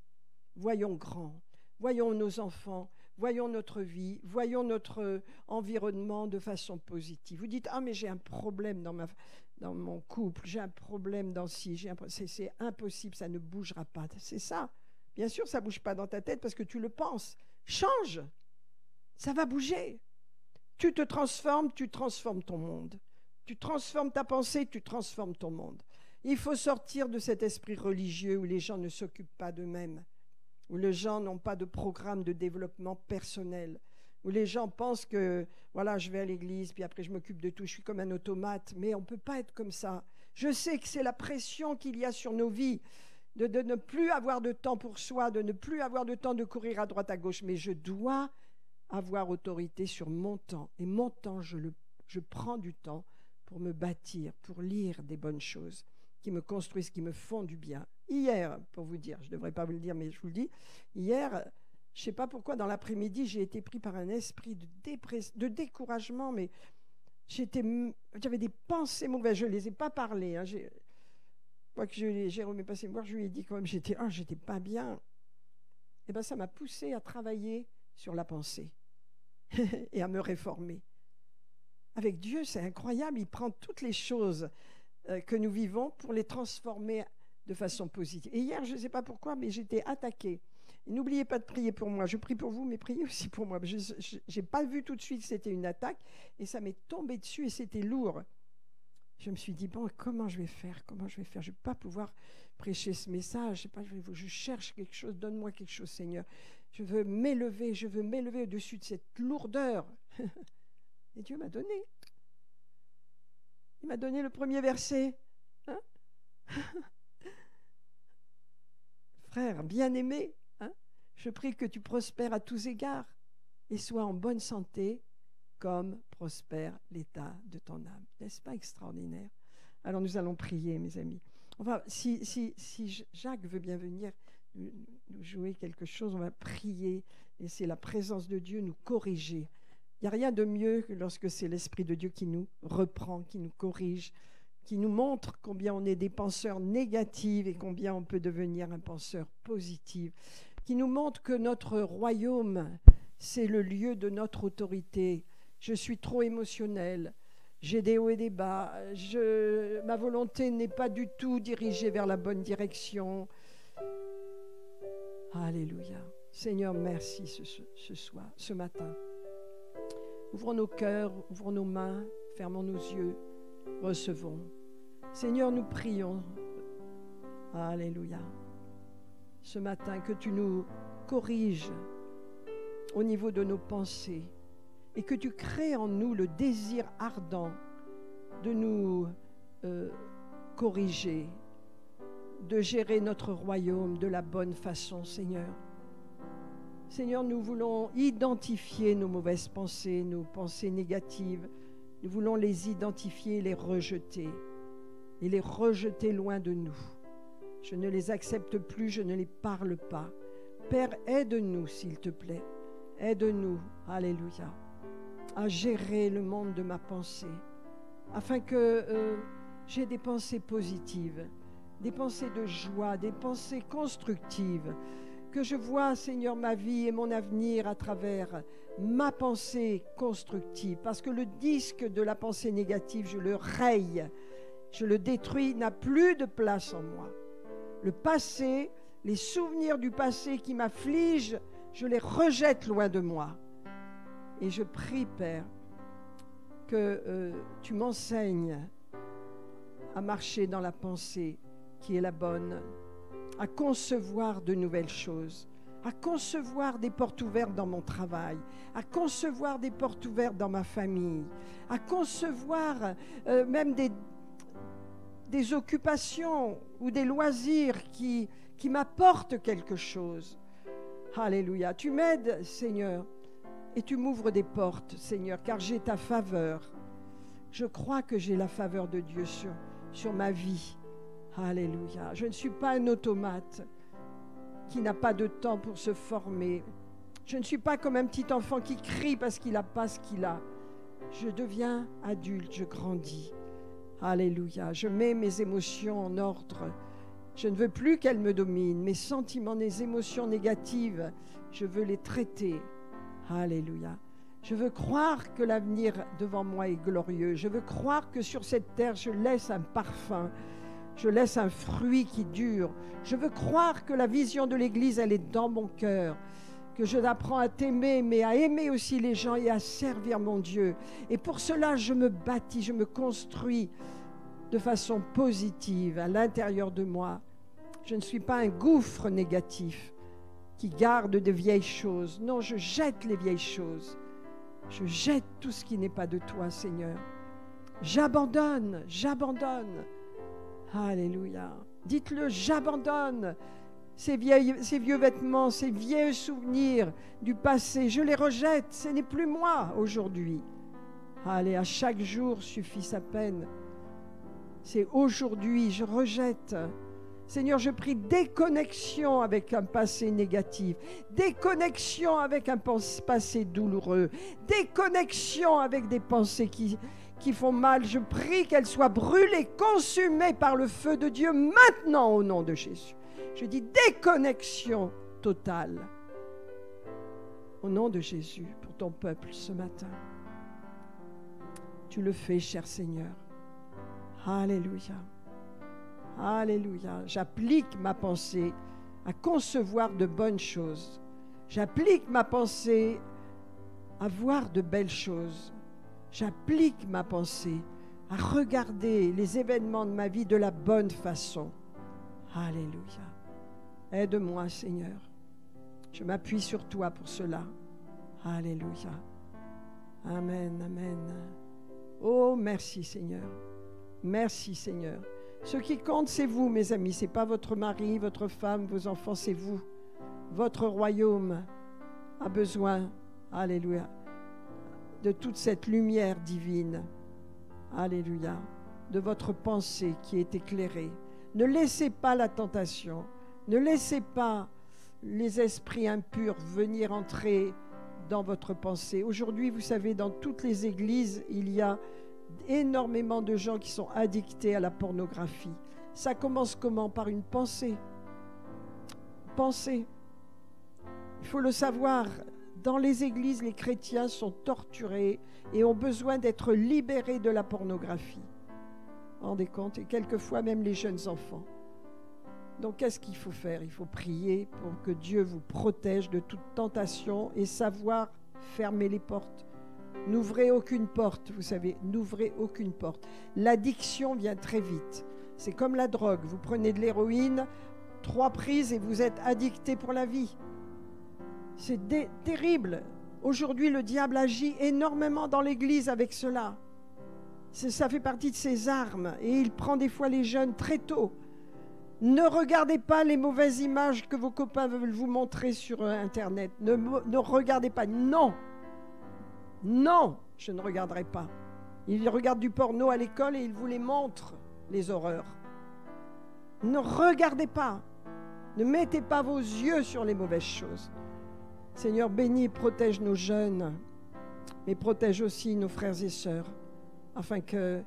Voyons grand, voyons nos enfants, voyons notre vie, voyons notre environnement de façon positive. Vous dites, ah mais j'ai un problème dans mon couple, j'ai un problème dans ci, c'est impossible, ça ne bougera pas. C'est ça. Bien sûr, ça ne bouge pas dans ta tête parce que tu le penses. Change, ça va bouger. Tu te transformes, tu transformes ton monde. Tu transformes ta pensée, tu transformes ton monde. Il faut sortir de cet esprit religieux où les gens ne s'occupent pas d'eux-mêmes, où les gens n'ont pas de programme de développement personnel, où les gens pensent que, voilà, je vais à l'église, puis après je m'occupe de tout, je suis comme un automate, mais on ne peut pas être comme ça. Je sais que c'est la pression qu'il y a sur nos vies, de ne plus avoir de temps pour soi, de ne plus avoir de temps de courir à droite à gauche, mais je dois avoir autorité sur mon temps. Et mon temps, je prends du temps pour me bâtir, pour lire des bonnes choses qui me construisent, qui me font du bien. Hier, pour vous dire, je ne devrais pas vous le dire, mais je vous le dis, hier, je ne sais pas pourquoi, dans l'après-midi, j'ai été pris par un esprit de découragement, mais j'avais des pensées mauvaises, je ne les ai pas parlées. Hein, Moi que Jérôme est passé me voir, je lui ai dit quand même, j'étais pas bien. Et bien ça m'a poussé à travailler sur la pensée et à me réformer. Avec Dieu, c'est incroyable, il prend toutes les choses que nous vivons pour les transformer de façon positive. Et hier, je ne sais pas pourquoi, mais j'étais attaquée. Et n'oubliez pas de prier pour moi. Je prie pour vous, mais priez aussi pour moi. Je n'ai pas vu tout de suite que c'était une attaque, et ça m'est tombé dessus, et c'était lourd. Je me suis dit, bon, comment je vais faire? Je ne vais pas pouvoir prêcher ce message. Je sais pas, je cherche quelque chose, donne-moi quelque chose, Seigneur. Je veux m'élever au-dessus de cette lourdeur. Et Dieu m'a donné. Il m'a donné le premier verset. Hein? Frère, bien-aimé, hein? Je prie que tu prospères à tous égards et sois en bonne santé comme prospère l'état de ton âme. N'est-ce pas extraordinaire? Alors nous allons prier, mes amis. Enfin, si Jacques veut bien venir nous jouer quelque chose, on va prier, laisser la présence de Dieu nous corriger. Il n'y a rien de mieux que lorsque c'est l'Esprit de Dieu qui nous reprend, qui nous corrige, qui nous montre combien on est des penseurs négatifs et combien on peut devenir un penseur positif, qui nous montre que notre royaume, c'est le lieu de notre autorité. Je suis trop émotionnel, j'ai des hauts et des bas, ma volonté n'est pas du tout dirigée vers la bonne direction. Alléluia. Seigneur, merci ce matin. Ouvrons nos cœurs, ouvrons nos mains, fermons nos yeux, recevons. Seigneur, nous prions. Alléluia. Ce matin, que tu nous corriges au niveau de nos pensées et que tu crées en nous le désir ardent de nous corriger, de gérer notre royaume de la bonne façon, Seigneur. Seigneur, nous voulons identifier nos mauvaises pensées, nos pensées négatives. Nous voulons les identifier, les rejeter et les rejeter loin de nous. Je ne les accepte plus, je ne les parle pas. Père, aide-nous, s'il te plaît. Aide-nous, alléluia, à gérer le monde de ma pensée, afin que j'ai des pensées positives, des pensées de joie, des pensées constructives, que je vois, Seigneur, ma vie et mon avenir à travers ma pensée constructive, parce que le disque de la pensée négative, je le raye, je le détruis, n'a plus de place en moi. Le passé, les souvenirs du passé qui m'affligent, je les rejette loin de moi. Et je prie, Père, que tu m'enseignes à marcher dans la pensée qui est la bonne, à concevoir de nouvelles choses, à concevoir des portes ouvertes dans mon travail, à concevoir des portes ouvertes dans ma famille, à concevoir même des occupations ou des loisirs qui qui m'apporte quelque chose. Alléluia. Tu m'aides, Seigneur, et tu m'ouvres des portes, Seigneur, car j'ai ta faveur. Je crois que j'ai la faveur de Dieu sur ma vie. Alléluia. Je ne suis pas un automate qui n'a pas de temps pour se former. Je ne suis pas comme un petit enfant qui crie parce qu'il n'a pas ce qu'il a. Je deviens adulte, je grandis. Alléluia. Je mets mes émotions en ordre. Je ne veux plus qu'elles me dominent. Mes sentiments, mes émotions négatives, je veux les traiter. Alléluia. Je veux croire que l'avenir devant moi est glorieux. Je veux croire que sur cette terre, je laisse un parfum. Je laisse un fruit qui dure. Je veux croire que la vision de l'Église, elle est dans mon cœur. Que je apprends à t'aimer, mais à aimer aussi les gens et à servir mon Dieu. Et pour cela, je me bâtis, je me construis de façon positive à l'intérieur de moi. Je ne suis pas un gouffre négatif qui garde de vieilles choses. Non, je jette les vieilles choses. Je jette tout ce qui n'est pas de toi, Seigneur. J'abandonne, j'abandonne. Alléluia. Dites-le, j'abandonne ces vieux vêtements, ces vieux souvenirs du passé. Je les rejette. Ce n'est plus moi aujourd'hui. Allez, à chaque jour suffit sa peine. C'est aujourd'hui, je rejette. Seigneur, je prie déconnexion avec un passé négatif, déconnexion avec un passé douloureux, déconnexion avec des pensées qui font mal. Je prie qu'elles soient brûlées, consumées par le feu de Dieu maintenant au nom de Jésus. Je dis déconnexion totale au nom de Jésus pour ton peuple ce matin. Tu le fais, cher Seigneur. Alléluia. Alléluia. J'applique ma pensée à concevoir de bonnes choses. J'applique ma pensée à voir de belles choses. J'applique ma pensée à regarder les événements de ma vie de la bonne façon. Alléluia. Aide-moi, Seigneur. Je m'appuie sur toi pour cela. Alléluia. Amen, amen. Oh, merci, Seigneur. Merci, Seigneur. Ce qui compte, c'est vous, mes amis. Ce n'est pas votre mari, votre femme, vos enfants, c'est vous. Votre royaume a besoin, alléluia, de toute cette lumière divine. Alléluia. De votre pensée qui est éclairée. Ne laissez pas la tentation. Ne laissez pas les esprits impurs venir entrer dans votre pensée. Aujourd'hui, vous savez, dans toutes les églises, il y a énormément de gens qui sont addictés à la pornographie. Ça commence comment? Par une pensée. Pensée. Il faut le savoir. Dans les églises, les chrétiens sont torturés et ont besoin d'être libérés de la pornographie. Vous vous rendez compte? Et quelquefois même les jeunes enfants. Donc qu'est-ce qu'il faut faire? Il faut prier pour que Dieu vous protège de toute tentation et savoir fermer les portes. N'ouvrez aucune porte, vous savez, n'ouvrez aucune porte. L'addiction vient très vite. C'est comme la drogue. Vous prenez de l'héroïne, 3 prises et vous êtes addicté pour la vie. C'est terrible. Aujourd'hui, le diable agit énormément dans l'Église avec cela. Ça fait partie de ses armes et il prend des fois les jeunes très tôt. Ne regardez pas les mauvaises images que vos copains veulent vous montrer sur Internet. Ne regardez pas. Non. Non, je ne regarderai pas. Ils regardent du porno à l'école et ils vous les montrent, les horreurs. Ne regardez pas. Ne mettez pas vos yeux sur les mauvaises choses. Seigneur, bénis et protège nos jeunes, mais protège aussi nos frères et sœurs, afin qu'ils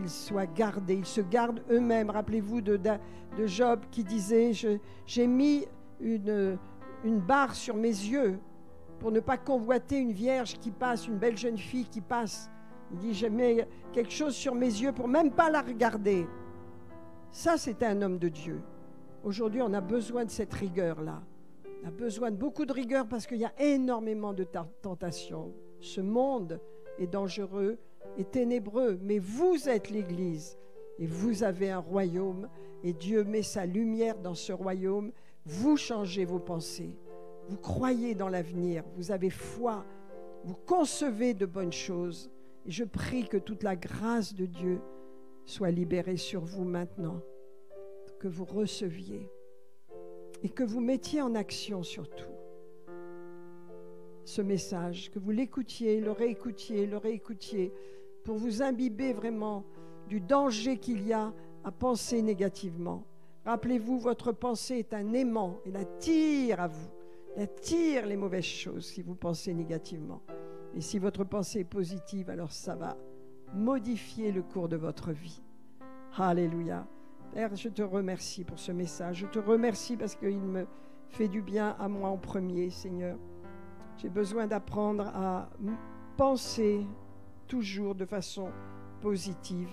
soient gardés. Ils se gardent eux-mêmes. Rappelez-vous de Job qui disait « J'ai mis une barre sur mes yeux pour ne pas convoiter une vierge qui passe, une belle jeune fille qui passe. » Il dit « Je mets quelque chose sur mes yeux pour même pas la regarder. » Ça, c'était un homme de Dieu. Aujourd'hui, on a besoin de cette rigueur-là. On a besoin de beaucoup de rigueur parce qu'il y a énormément de tentations. Ce monde est dangereux et ténébreux, mais vous êtes l'Église et vous avez un royaume et Dieu met sa lumière dans ce royaume. Vous changez vos pensées, vous croyez dans l'avenir, vous avez foi, vous concevez de bonnes choses. Et je prie que toute la grâce de Dieu soit libérée sur vous maintenant, que vous receviez et que vous mettiez en action surtout ce message, que vous l'écoutiez, le réécoutiez, pour vous imbiber vraiment du danger qu'il y a à penser négativement. Rappelez-vous, votre pensée est un aimant, elle attire à vous, elle attire les mauvaises choses si vous pensez négativement. Et si votre pensée est positive, alors ça va modifier le cours de votre vie. Alléluia. Père, je te remercie pour ce message. Je te remercie parce qu'il me fait du bien à moi en premier, Seigneur. J'ai besoin d'apprendre à penser toujours de façon positive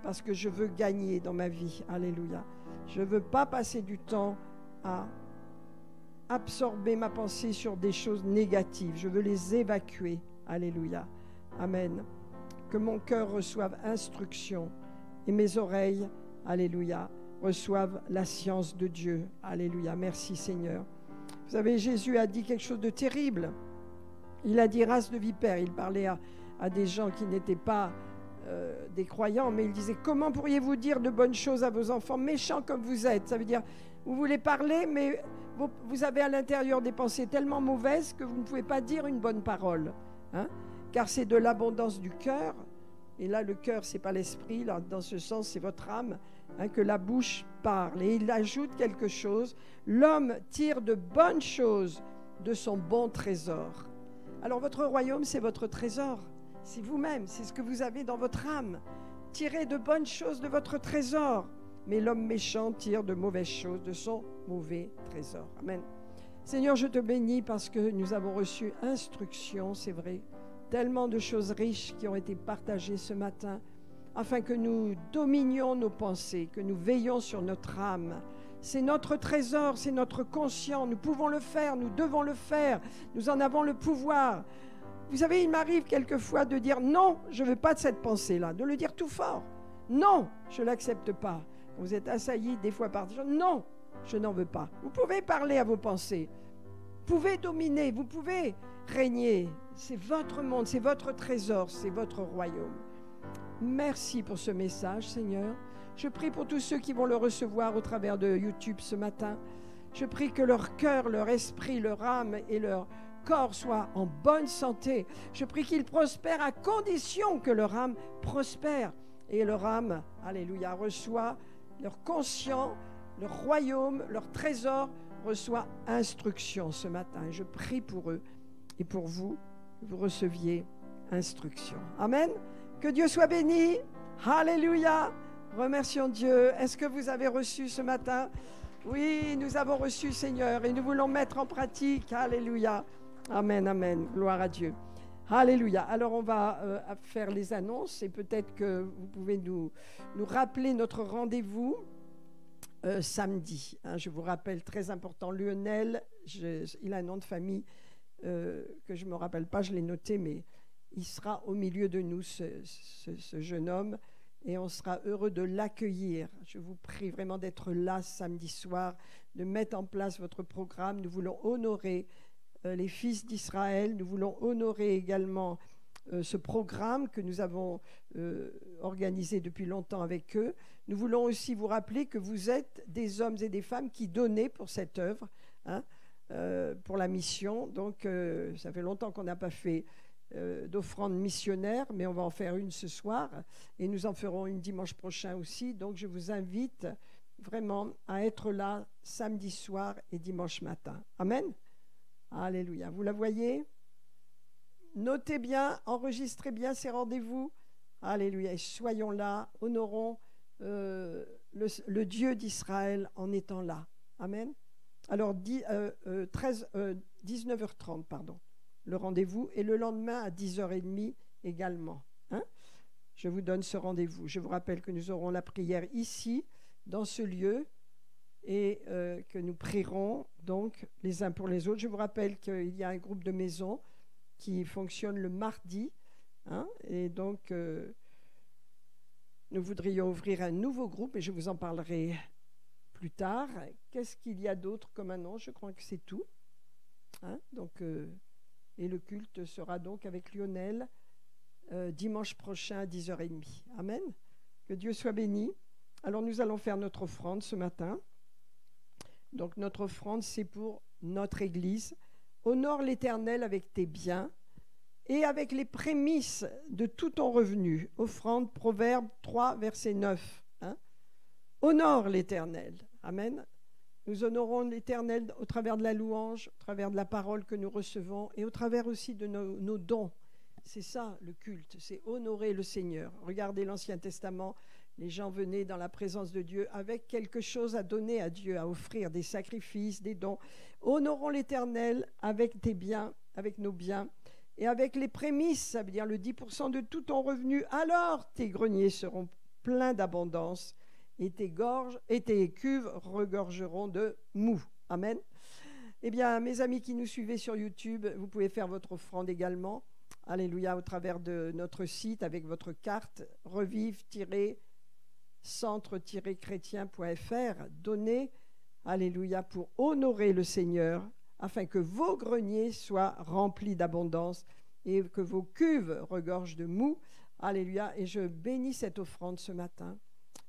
parce que je veux gagner dans ma vie. Alléluia. Je ne veux pas passer du temps à absorber ma pensée sur des choses négatives. Je veux les évacuer. Alléluia. Amen. Que mon cœur reçoive instruction et mes oreilles, alléluia, reçoivent la science de Dieu. Alléluia. Merci Seigneur. Vous savez, Jésus a dit quelque chose de terrible. Il a dit race de vipères. Il parlait à des gens qui n'étaient pas des croyants, mais il disait, comment pourriez-vous dire de bonnes choses à vos enfants, méchants comme vous êtes? Ça veut dire, vous voulez parler, mais vous avez à l'intérieur des pensées tellement mauvaises que vous ne pouvez pas dire une bonne parole. Hein? Car c'est de l'abondance du cœur, et là le cœur c'est pas l'esprit, là, dans ce sens c'est votre âme, hein, que la bouche parle. Et il ajoute quelque chose, l'homme tire de bonnes choses de son bon trésor. Alors votre royaume c'est votre trésor, c'est vous-même, c'est ce que vous avez dans votre âme. Tirez de bonnes choses de votre trésor, mais l'homme méchant tire de mauvaises choses de son mauvais trésor. Amen. Seigneur, je te bénis parce que nous avons reçu instruction, c'est vrai, tellement de choses riches qui ont été partagées ce matin, afin que nous dominions nos pensées, que nous veillions sur notre âme. C'est notre trésor, c'est notre conscient, nous pouvons le faire, nous devons le faire, nous en avons le pouvoir. Vous savez, il m'arrive quelquefois de dire non, je ne veux pas de cette pensée-là, de le dire tout fort. Non, je ne l'accepte pas. Vous êtes assaillis des fois par des gens, non, je n'en veux pas. Vous pouvez parler à vos pensées, vous pouvez dominer, vous pouvez régner. C'est votre monde, c'est votre trésor, c'est votre royaume. Merci pour ce message, Seigneur. Je prie pour tous ceux qui vont le recevoir au travers de YouTube ce matin. Je prie que leur cœur, leur esprit, leur âme et leur corps soient en bonne santé. Je prie qu'ils prospèrent à condition que leur âme prospère. Et leur âme, alléluia, reçoit leur conscient, leur royaume, leur trésor, reçoit instruction ce matin. Et je prie pour eux et pour vous, que vous receviez instruction. Amen. Que Dieu soit béni. Alléluia. Remercions Dieu. Est-ce que vous avez reçu ce matin? Oui, nous avons reçu, Seigneur, et nous voulons mettre en pratique. Alléluia. Amen, amen. Gloire à Dieu. Alléluia. Alors, on va faire les annonces et peut-être que vous pouvez nous rappeler notre rendez-vous samedi. Hein, je vous rappelle, très important, Lionel, il a un nom de famille que je ne me rappelle pas, je l'ai noté, mais il sera au milieu de nous, ce jeune homme, et on sera heureux de l'accueillir. Je vous prie vraiment d'être là samedi soir, de mettre en place votre programme. Nous voulons honorer les fils d'Israël. Nous voulons honorer également ce programme que nous avons organisé depuis longtemps avec eux. Nous voulons aussi vous rappeler que vous êtes des hommes et des femmes qui donnaient pour cette œuvre, hein, pour la mission. Donc, ça fait longtemps qu'on n'a pas fait d'offrande missionnaire, mais on va en faire une ce soir et nous en ferons une dimanche prochain aussi. Donc, je vous invite vraiment à être là samedi soir et dimanche matin. Amen. Alléluia. Vous la voyez? Notez bien, enregistrez bien ces rendez-vous. Alléluia. Et soyons là, honorons le Dieu d'Israël en étant là. Amen. Alors, 19h30, pardon, le rendez-vous. Et le lendemain, à 10h30 également. Hein? Je vous donne ce rendez-vous. Je vous rappelle que nous aurons la prière ici, dans ce lieu, et que nous prierons donc les uns pour les autres. Je vous rappelle qu'il y a un groupe de maisons qui fonctionne le mardi, hein, et donc nous voudrions ouvrir un nouveau groupe et je vous en parlerai plus tard. Qu'est-ce qu'il y a d'autre comme annonce? Je crois que c'est tout, hein, donc, et le culte sera donc avec Lionel dimanche prochain à 10h30. Amen. Que Dieu soit béni. Alors nous allons faire notre offrande ce matin. Donc notre offrande, c'est pour notre Église. Honore l'Éternel avec tes biens et avec les prémices de tout ton revenu. Offrande, Proverbe 3, verset 9. Hein? Honore l'Éternel. Amen. Nous honorons l'Éternel au travers de la louange, au travers de la parole que nous recevons et au travers aussi de nos dons. C'est ça le culte, c'est honorer le Seigneur. Regardez l'Ancien Testament, les gens venaient dans la présence de Dieu avec quelque chose à donner à Dieu, à offrir des sacrifices, des dons. Honorons l'Éternel avec tes biens, avec nos biens et avec les prémices, ça veut dire le 10% de tout ton revenu. Alors tes greniers seront pleins d'abondance et tes gorges et tes cuves regorgeront de mou. Amen. Eh bien, mes amis qui nous suivez sur YouTube, vous pouvez faire votre offrande également. Alléluia, au travers de notre site avec votre carte revive-centre-chrétien.fr. Donnez, alléluia, pour honorer le Seigneur, afin que vos greniers soient remplis d'abondance et que vos cuves regorgent de mou. Alléluia, et je bénis cette offrande ce matin.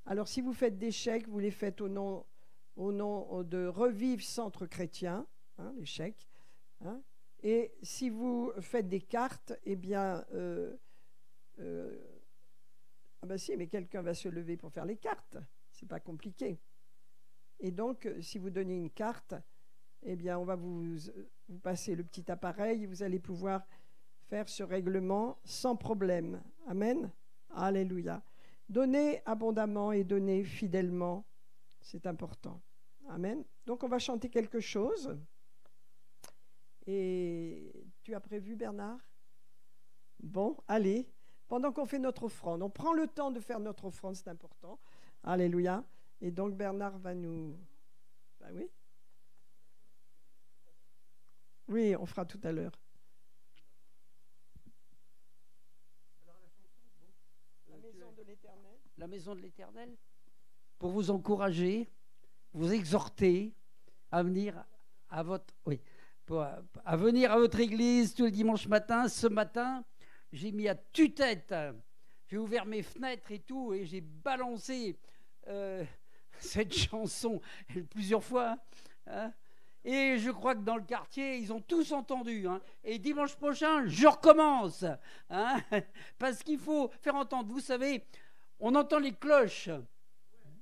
Alors, si vous faites des chèques, vous les faites au nom de Revive Centre Chrétien, hein, les chèques, hein. Et si vous faites des cartes, eh bien, ah ben si, mais quelqu'un va se lever pour faire les cartes. C'est pas compliqué. Et donc, si vous donnez une carte, eh bien, on va vous passer le petit appareil et vous allez pouvoir faire ce règlement sans problème. Amen. Alléluia. Donnez abondamment et donnez fidèlement. C'est important. Amen. Donc, on va chanter quelque chose. Et tu as prévu, Bernard? Bon, allez. Pendant qu'on fait notre offrande, on prend le temps de faire notre offrande, c'est important. Alléluia. Et donc, Bernard va nous... Ben oui. Oui, on fera tout à l'heure. La maison de l'Éternel. La maison de l'Éternel. Pour vous encourager, vous exhorter à venir à votre... Oui. À venir à votre église tous les dimanches matins. Ce matin, j'ai mis à tue-tête, j'ai ouvert mes fenêtres et tout, et j'ai balancé cette chanson plusieurs fois. Hein, et je crois que dans le quartier, ils ont tous entendu. Hein, et dimanche prochain, je recommence. Hein, parce qu'il faut faire entendre. Vous savez, on entend les cloches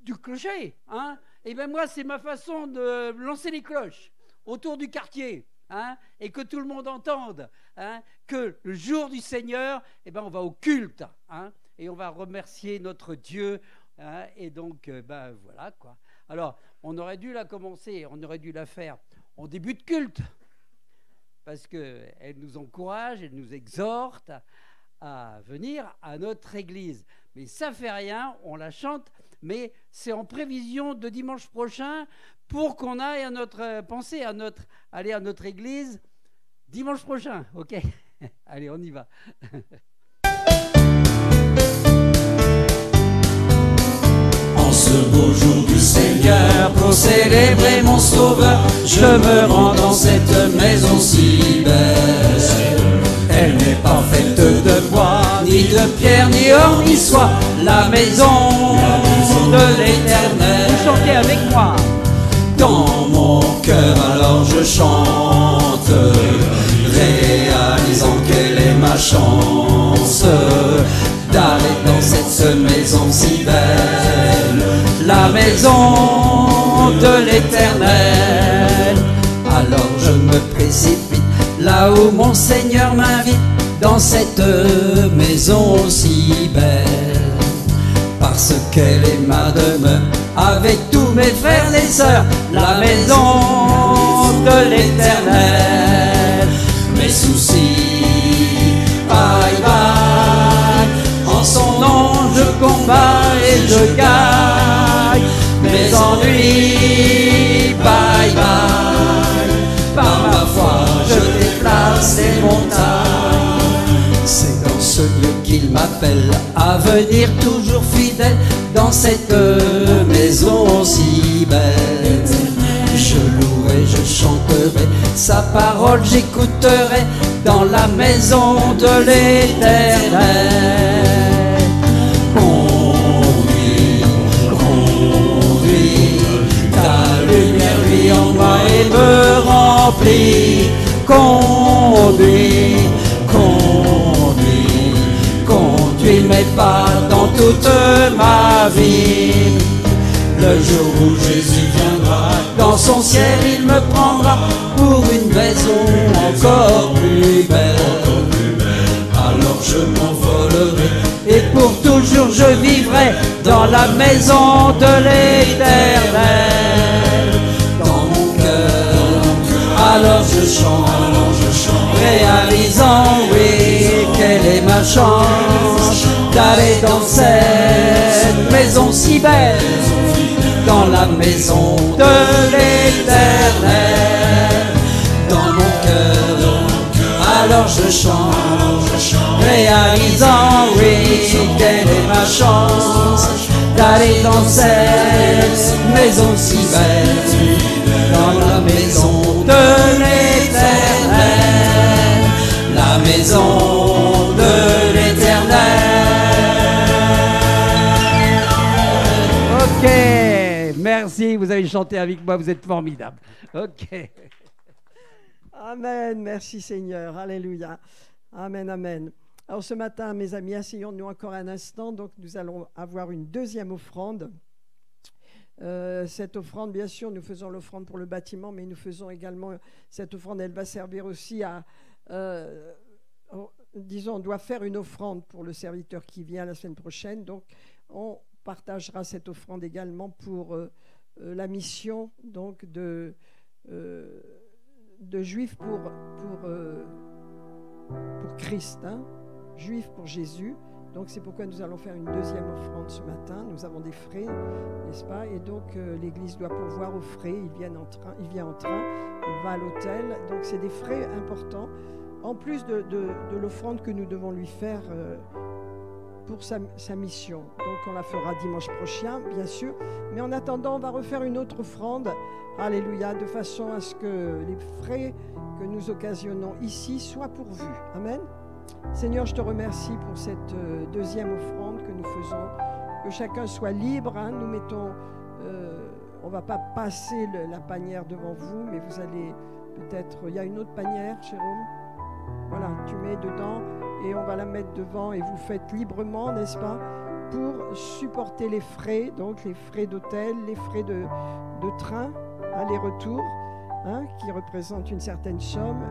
du clocher. Hein, et bien moi, c'est ma façon de lancer les cloches autour du quartier. Hein, et que tout le monde entende, hein, que le jour du Seigneur, eh ben, on va au culte, hein, et on va remercier notre Dieu, hein, et donc voilà quoi. Alors on aurait dû la commencer, on aurait dû la faire en début de culte, parce qu'elle nous encourage, elle nous exhorte à venir à notre église. Mais ça fait rien, on la chante, mais c'est en prévision de dimanche prochain pour qu'on aille à aller à notre église dimanche prochain, ok? Allez, on y va. En ce beau jour du Seigneur, pour célébrer mon Sauveur, je me rends dans cette maison si belle. Elle n'est pas faite de bois, ni de pierre, ni or, ni soie, la maison de l'Éternel. Vous chantez avec moi. Dans mon cœur alors je chante, réalisant quelle est ma chance d'aller dans cette maison si belle, la maison de l'Éternel. Alors je me précipite là où mon Seigneur m'invite, dans cette maison si belle, parce qu'elle est ma demeure avec tous mes frères et sœurs, la maison de l'Éternel. Mes soucis, bye bye, en son nom je combats et je gagne. Mes ennuis, bye bye, par ma foi je déplace les montagnes. C'est dans ce lieu qu'il m'appelle à venir toujours fidèle dans cette maison si belle. Je louerai, je chanterai sa parole, j'écouterai dans la maison de l'Éternel. Conduis, conduis, ta lumière lui rempli. Conduis, conduis, conduis mes pas dans toute ma vie. Le jour où Jésus viendra, dans son ciel il me prendra pour une maison encore plus belle. Alors je m'envolerai et pour toujours je vivrai dans la maison de l'Éternel. Dans mon cœur, alors je chante, réalisant, oui, quelle est ma chance d'aller dans cette maison si belle, dans la maison de l'Éternel. Dans mon cœur, alors je chante, réalisant, oui, quelle est ma chance d'aller dans cette maison si belle, dans la maison de l'Éternel, la maison de l'Éternel. Ok, merci, vous avez chanté avec moi, vous êtes formidable. Ok. Amen, merci Seigneur, alléluia. Amen, amen. Alors ce matin, mes amis, asseyons-nous encore un instant. Donc nous allons avoir une deuxième offrande. Cette offrande, bien sûr, nous faisons l'offrande pour le bâtiment, mais nous faisons également, cette offrande, elle va servir aussi à, disons, on doit faire une offrande pour le serviteur qui vient la semaine prochaine. Donc on partagera cette offrande également pour la mission donc de Juifs pour Christ, hein, Juifs pour Jésus. Donc c'est pourquoi nous allons faire une deuxième offrande ce matin. Nous avons des frais, n'est-ce pas? Et donc l'Église doit pourvoir aux frais. Il vient en train, il va à l'hôtel. Donc c'est des frais importants, en plus de l'offrande que nous devons lui faire pour sa mission. Donc on la fera dimanche prochain, bien sûr. Mais en attendant, on va refaire une autre offrande. Alléluia, de façon à ce que les frais que nous occasionnons ici soient pourvus. Amen. Seigneur, je te remercie pour cette deuxième offrande que nous faisons. Que chacun soit libre. Hein. Nous mettons, on ne va pas passer la panière devant vous, mais vous allez peut-être... Il y a une autre panière, Jérôme? Voilà, tu mets dedans et on va la mettre devant et vous faites librement, n'est-ce pas, pour supporter les frais, donc les frais d'hôtel, les frais de train, aller-retour, hein, qui représentent une certaine somme,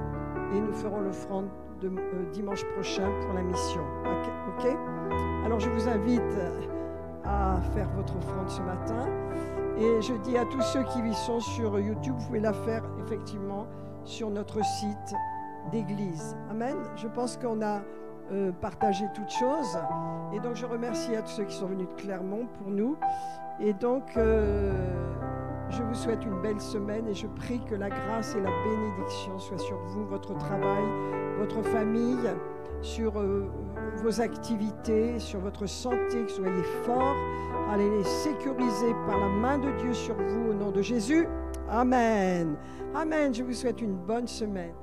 et nous ferons l'offrande de dimanche prochain pour la mission. Ok? Alors je vous invite à faire votre offrande ce matin, et je dis à tous ceux qui y sont sur YouTube, vous pouvez la faire effectivement sur notre site d'église. Amen. Je pense qu'on a partagé toutes choses, et donc je remercie à tous ceux qui sont venus de Clermont pour nous, et donc je vous souhaite une belle semaine et je prie que la grâce et la bénédiction soient sur vous, votre travail, votre famille, sur vos activités, sur votre santé, que soyez forts. Allez les sécuriser par la main de Dieu sur vous au nom de Jésus. Amen. Amen. Je vous souhaite une bonne semaine.